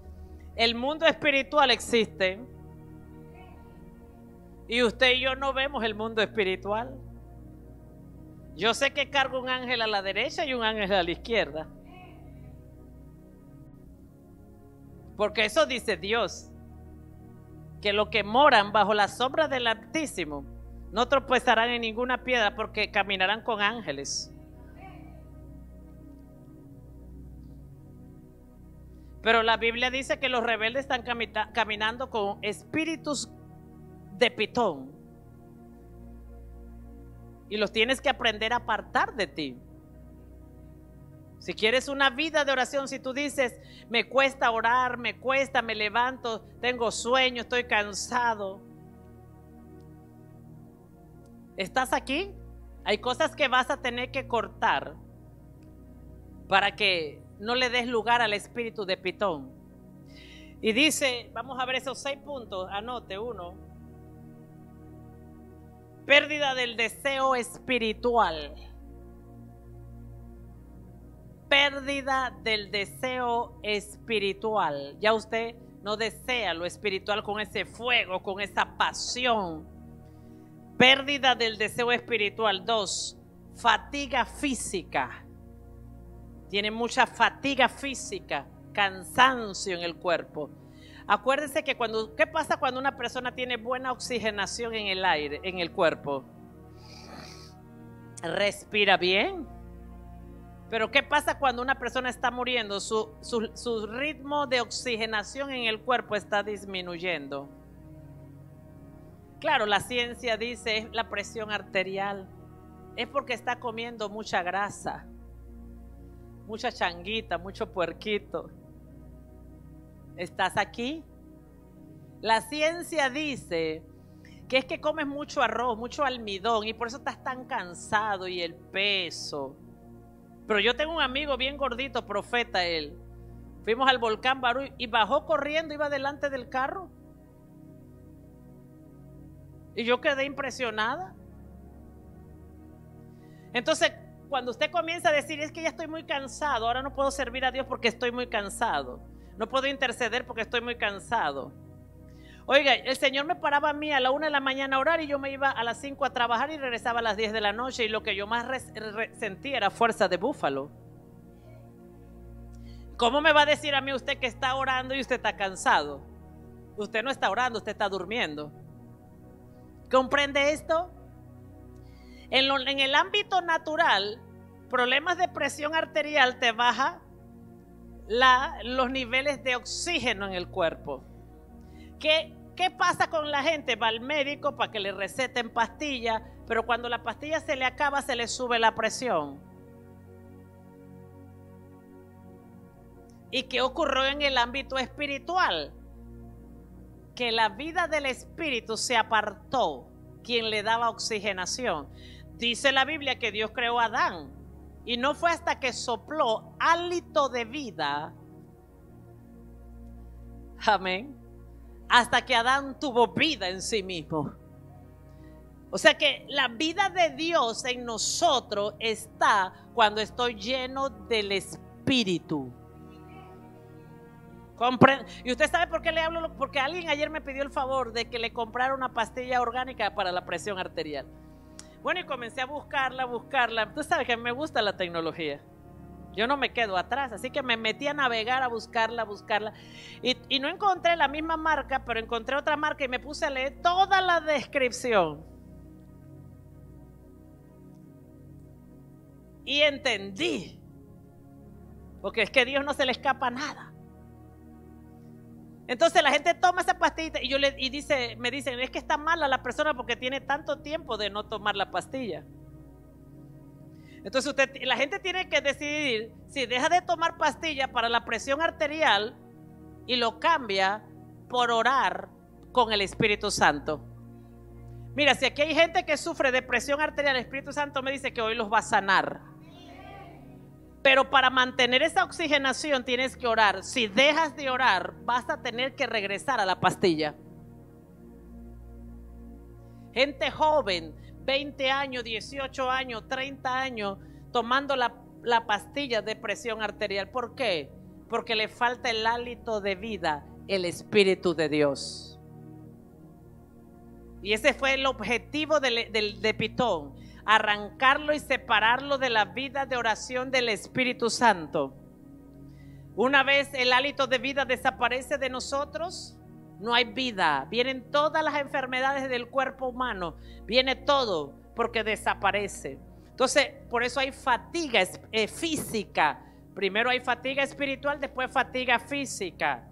el mundo espiritual existe y usted y yo no vemos el mundo espiritual. Yo sé que cargo un ángel a la derecha y un ángel a la izquierda, porque eso dice Dios, que los que moran bajo la sombra del Altísimo no tropezarán en ninguna piedra, porque caminarán con ángeles. Pero la Biblia dice que los rebeldes están caminando con espíritus de pitón, y los tienes que aprender a apartar de ti. Si quieres una vida de oración, si tú dices: me cuesta orar, me cuesta, me levanto, tengo sueño, estoy cansado, ¿estás aquí? Hay cosas que vas a tener que cortar para que no le des lugar al espíritu de pitón. Y dice, vamos a ver esos 6 puntos. Anote: 1, pérdida del deseo espiritual. Pérdida del deseo espiritual. Ya usted no desea lo espiritual con ese fuego, con esa pasión. Pérdida del deseo espiritual. 2, fatiga física. Tiene mucha fatiga física, cansancio en el cuerpo. Acuérdense que ¿qué pasa cuando una persona tiene buena oxigenación en el aire, en el cuerpo? Respira bien. Pero ¿qué pasa cuando una persona está muriendo? Su ritmo de oxigenación en el cuerpo está disminuyendo. Claro, la ciencia dice es la presión arterial, es porque está comiendo mucha grasa, mucha changuita, mucho puerquito. ¿Estás aquí? La ciencia dice que es que comes mucho arroz, mucho almidón y por eso estás tan cansado y el peso. Pero yo tengo un amigo bien gordito, profeta él. Fuimos al volcán Barú y bajó corriendo, iba delante del carro. Y yo quedé impresionada. Entonces, cuando usted comienza a decir, es que ya estoy muy cansado, ahora no puedo servir a Dios porque estoy muy cansado. No puedo interceder porque estoy muy cansado. Oiga, el Señor me paraba a mí a la 1 de la mañana a orar y yo me iba a las 5 a trabajar y regresaba a las 10 de la noche y lo que yo más sentía era fuerza de búfalo. ¿Cómo me va a decir a mí usted que está orando y usted está cansado? Usted no está orando, usted está durmiendo. ¿Comprende esto? En el ámbito natural, problemas de presión arterial te baja los niveles de oxígeno en el cuerpo. ¿Qué pasa con la gente? Va al médico para que le receten pastillas, pero cuando la pastilla se le acaba, se le sube la presión. ¿Y qué ocurrió en el ámbito espiritual? Que la vida del espíritu se apartó, quien le daba oxigenación. Dice la Biblia que Dios creó a Adán y no fue hasta que sopló hálito de vida, amén, hasta que Adán tuvo vida en sí mismo. O sea que la vida de Dios en nosotros está cuando estoy lleno del Espíritu. Y usted sabe por qué le hablo, porque alguien ayer me pidió el favor de que le comprara una pastilla orgánica para la presión arterial. Bueno, y comencé a buscarla. Tú sabes que me gusta la tecnología. Yo no me quedo atrás, así que me metí a navegar, a buscarla. Y no encontré la misma marca, pero encontré otra marca y me puse a leer toda la descripción. Y entendí. Porque es que a Dios no se le escapa nada. Entonces la gente toma esa pastilla y me dicen, es que está mala la persona porque tiene tanto tiempo de no tomar la pastilla. Entonces la gente tiene que decidir si deja de tomar pastilla para la presión arterial y lo cambia por orar con el Espíritu Santo. Mira, si aquí hay gente que sufre de presión arterial, el Espíritu Santo me dice que hoy los va a sanar. Pero para mantener esa oxigenación tienes que orar. Si dejas de orar, vas a tener que regresar a la pastilla. Gente joven, 20 años, 18 años, 30 años, tomando la pastilla de presión arterial. ¿Por qué? Porque le falta el hálito de vida, el Espíritu de Dios. Y ese fue el objetivo de Pitón. Arrancarlo y separarlo de la vida de oración del Espíritu Santo. Una vez el hálito de vida desaparece de nosotros, no hay vida. Vienen todas las enfermedades del cuerpo humano. Viene todo porque desaparece. Entonces, por eso hay fatiga física. Primero hay fatiga espiritual, después fatiga física.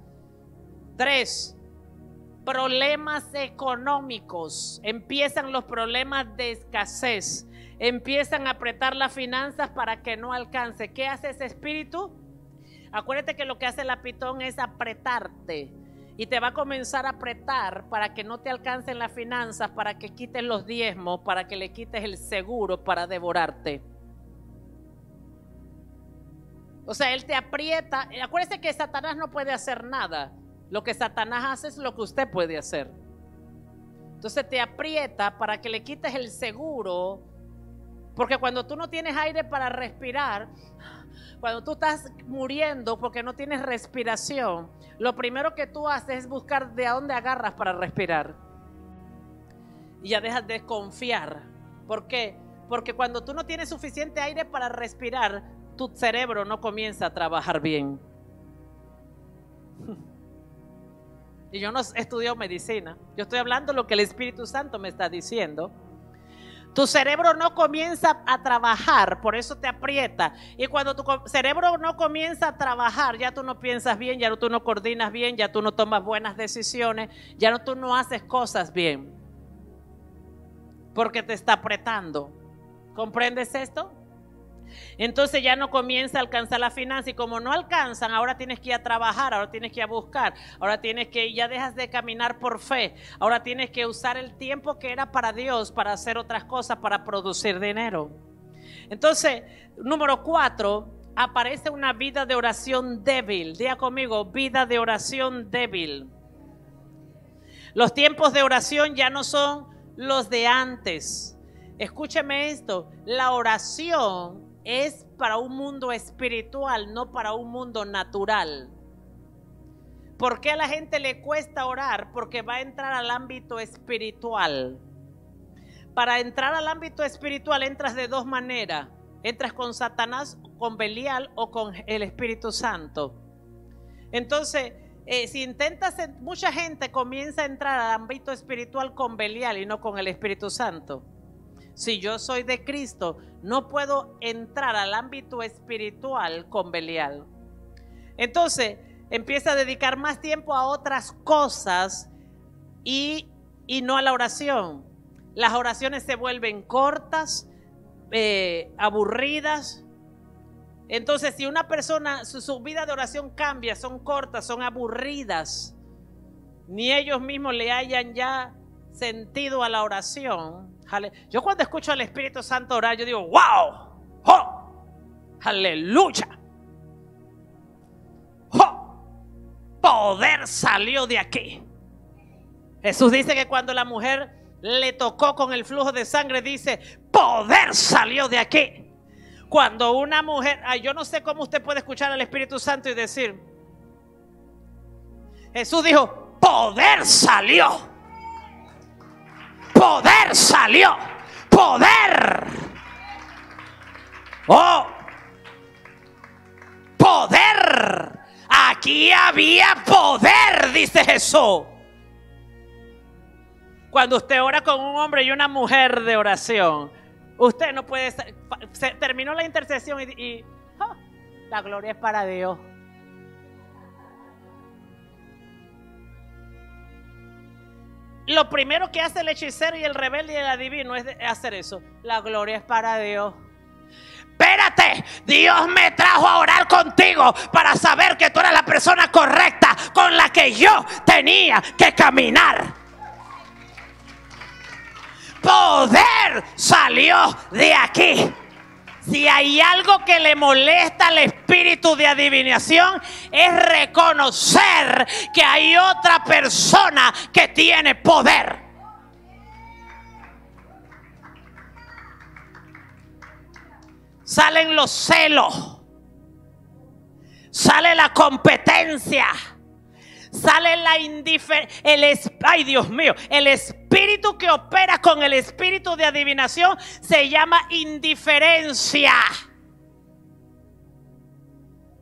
3. Problemas económicos. Empiezan los problemas de escasez. Empiezan a apretar las finanzas para que no alcance. ¿Qué hace ese espíritu? Acuérdate que lo que hace la Pitón es apretarte. Y te va a comenzar a apretar para que no te alcancen las finanzas, para que quites los diezmos, para que le quites el seguro para devorarte. O sea, él te aprieta. Acuérdate que Satanás no puede hacer nada. Lo que Satanás hace es lo que usted puede hacer. Entonces te aprieta para que le quites el seguro. Porque cuando tú no tienes aire para respirar, cuando tú estás muriendo porque no tienes respiración, lo primero que tú haces es buscar de dónde agarras para respirar. Y ya dejas de confiar. ¿Por qué? Porque cuando tú no tienes suficiente aire para respirar, tu cerebro no comienza a trabajar bien. Y yo no estudio medicina. Yo estoy hablando lo que el Espíritu Santo me está diciendo. Tu cerebro no comienza a trabajar, por eso te aprieta. Y cuando tu cerebro no comienza a trabajar, ya tú no piensas bien, ya tú no coordinas bien, ya tú no tomas buenas decisiones, ya tú no haces cosas bien. Porque te está apretando. ¿Comprendes esto? Entonces ya no comienza a alcanzar la finanza, y como no alcanzan, ahora tienes que ir a trabajar, ahora tienes que ir a buscar, ahora tienes que, ya dejas de caminar por fe, ahora tienes que usar el tiempo que era para Dios para hacer otras cosas, para producir dinero. Entonces, número 4, aparece una vida de oración débil. Diga conmigo, vida de oración débil. Los tiempos de oración ya no son los de antes. Escúcheme esto, la oración es para un mundo espiritual, no para un mundo natural. ¿Por qué a la gente le cuesta orar? Porque va a entrar al ámbito espiritual. Para entrar al ámbito espiritual entras de dos maneras. Entras con Satanás, con Belial o con el Espíritu Santo. Entonces, si intentas, mucha gente comienza a entrar al ámbito espiritual con Belial y no con el Espíritu Santo. Si yo soy de Cristo, no puedo entrar al ámbito espiritual con Belial. Entonces, empieza a dedicar más tiempo a otras cosas y no a la oración. Las oraciones se vuelven cortas, aburridas. Entonces, si una persona, su vida de oración cambia, son cortas, son aburridas, ni ellos mismos le hayan ya sentido a la oración. Yo cuando escucho al Espíritu Santo orar, yo digo, wow, ¡oh! Aleluya, ¡oh! Poder salió de aquí. Jesús dice que cuando la mujer le tocó con el flujo de sangre, dice, poder salió de aquí. Cuando una mujer, yo no sé cómo usted puede escuchar al Espíritu Santo y decir, Jesús dijo, poder salió. Poder salió. Poder. Oh. Poder. Aquí había poder, dice Jesús. Cuando usted ora con un hombre y una mujer de oración, usted no puede, se terminó la intercesión y la gloria es para Dios. Lo primero que hace el hechicero y el rebelde y el adivino es hacer eso. La gloria es para Dios. Espérate, Dios me trajo a orar contigo para saber que tú eres la persona correcta con la que yo tenía que caminar. Poder salió de aquí. Si hay algo que le molesta al espíritu de adivinación, es reconocer que hay otra persona que tiene poder. Salen los celos, sale la competencia, sale la indiferencia. Ay, Dios mío, el espíritu que opera con el espíritu de adivinación se llama indiferencia.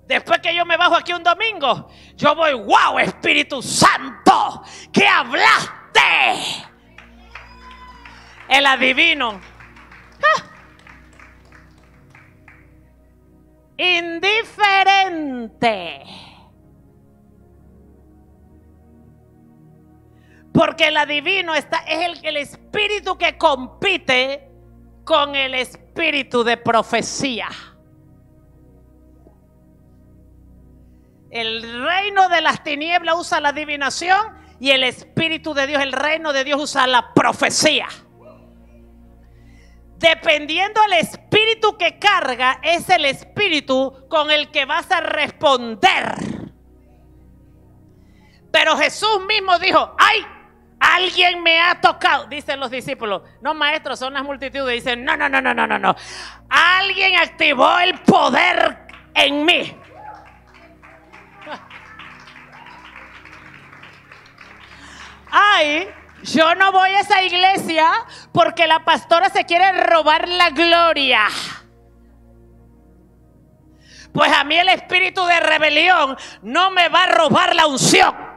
Después que yo me bajo aquí un domingo, yo voy, wow, Espíritu Santo, ¿qué hablaste? El adivino, indiferente. Porque el adivino es el espíritu que compite con el espíritu de profecía. El reino de las tinieblas usa la adivinación y el espíritu de Dios, el reino de Dios, usa la profecía. Dependiendo del espíritu que carga, es el espíritu con el que vas a responder. Pero Jesús mismo dijo, ¡ay! Alguien me ha tocado, dicen los discípulos. No, maestros, son las multitudes. Dicen, no. Alguien activó el poder en mí. Ay, yo no voy a esa iglesia porque la pastora se quiere robar la gloria. Pues a mí el espíritu de rebelión no me va a robar la unción.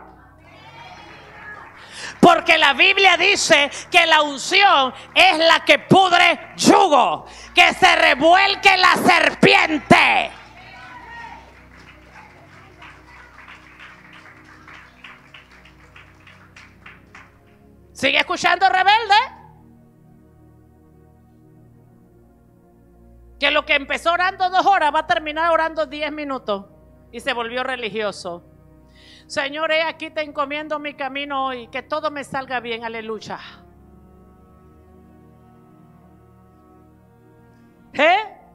Porque la Biblia dice que la unción es la que pudre yugo, que se revuelque la serpiente. ¿Sigue escuchando, rebelde? que empezó orando 2 horas va a terminar orando 10 minutos y se volvió religioso. Señor, aquí te encomiendo mi camino hoy, que todo me salga bien, aleluya.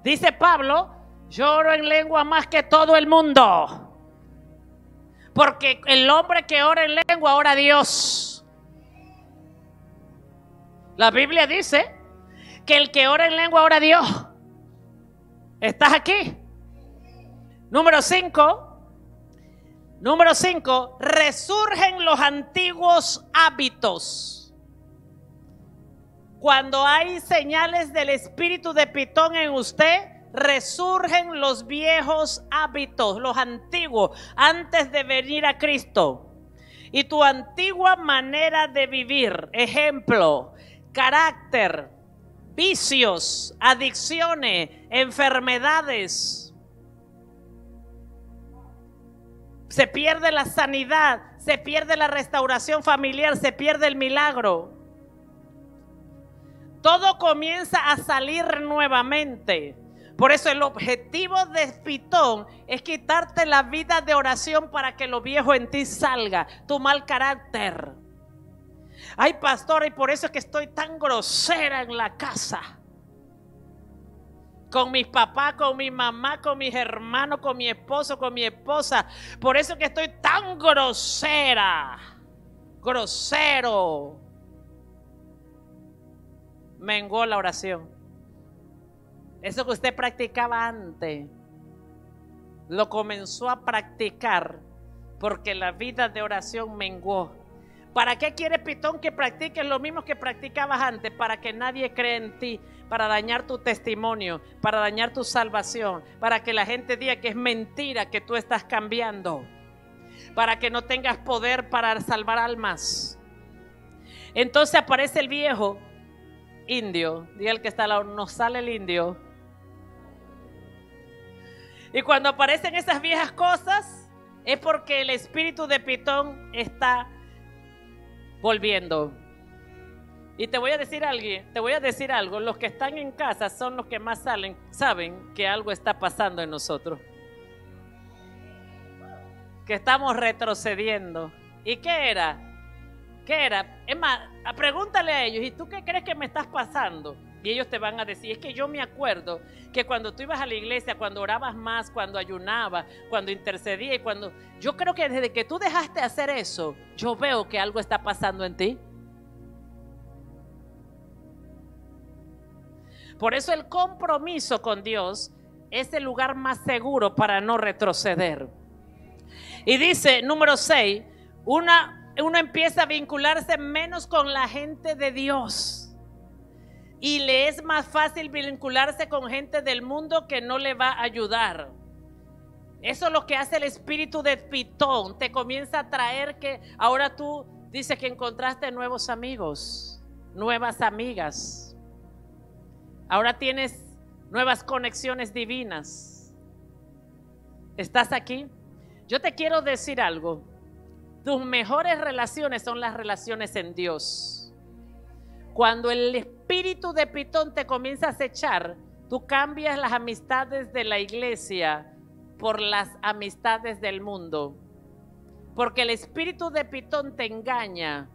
Dice Pablo, yo oro en lengua más que todo el mundo. Porque el hombre que ora en lengua, ora a Dios. La Biblia dice que el que ora en lengua, ora a Dios. ¿Estás aquí? Número 5. Resurgen los antiguos hábitos. Cuando hay señales del espíritu de Pitón en usted, resurgen los viejos hábitos, los antiguos, antes de venir a Cristo. Y tu antigua manera de vivir, ejemplo, carácter, vicios, adicciones, enfermedades. Se pierde la sanidad, se pierde la restauración familiar, se pierde el milagro. Todo comienza a salir nuevamente. Por eso el objetivo de Pitón es quitarte la vida de oración para que lo viejo en ti salga, tu mal carácter. Ay, pastor, y por eso es que estoy tan grosera en la casa. Con mis papás, con mi mamá, con mis hermanos, con mi esposo, con mi esposa. Por eso es que estoy tan grosera. Grosero. Menguó la oración. Eso que usted practicaba antes, lo comenzó a practicar porque la vida de oración menguó. ¿Para qué quiere Pitón que practiques lo mismo que practicabas antes? Para que nadie cree en ti, para dañar tu testimonio, para dañar tu salvación, para que la gente diga que es mentira que tú estás cambiando, para que no tengas poder para salvar almas. Entonces aparece el viejo indio, diga el que está al lado, nos sale el indio. Y cuando aparecen esas viejas cosas, es porque el espíritu de Pitón está volviendo. Y te voy a decir algo, los que están en casa son los que más saben que algo está pasando en nosotros. Que estamos retrocediendo. ¿Y qué era? ¿Qué era? Es más, pregúntale a ellos, ¿y tú qué crees que me estás pasando? Y ellos te van a decir, es que yo me acuerdo que cuando tú ibas a la iglesia, cuando orabas más, cuando ayunabas, cuando intercedías, yo creo que desde que tú dejaste de hacer eso, yo veo que algo está pasando en ti. Por eso el compromiso con Dios es el lugar más seguro para no retroceder. Y dice, número 6, uno empieza a vincularse menos con la gente de Dios. Y le es más fácil vincularse con gente del mundo que no le va a ayudar. Eso es lo que hace el espíritu de Pitón. Te comienza a traer que ahora tú dices que encontraste nuevos amigos, nuevas amigas. Ahora tienes nuevas conexiones divinas. ¿Estás aquí? Yo te quiero decir algo. Tus mejores relaciones son las relaciones en Dios. Cuando el espíritu de Pitón te comienza a acechar, tú cambias las amistades de la iglesia por las amistades del mundo. Porque el espíritu de Pitón te engaña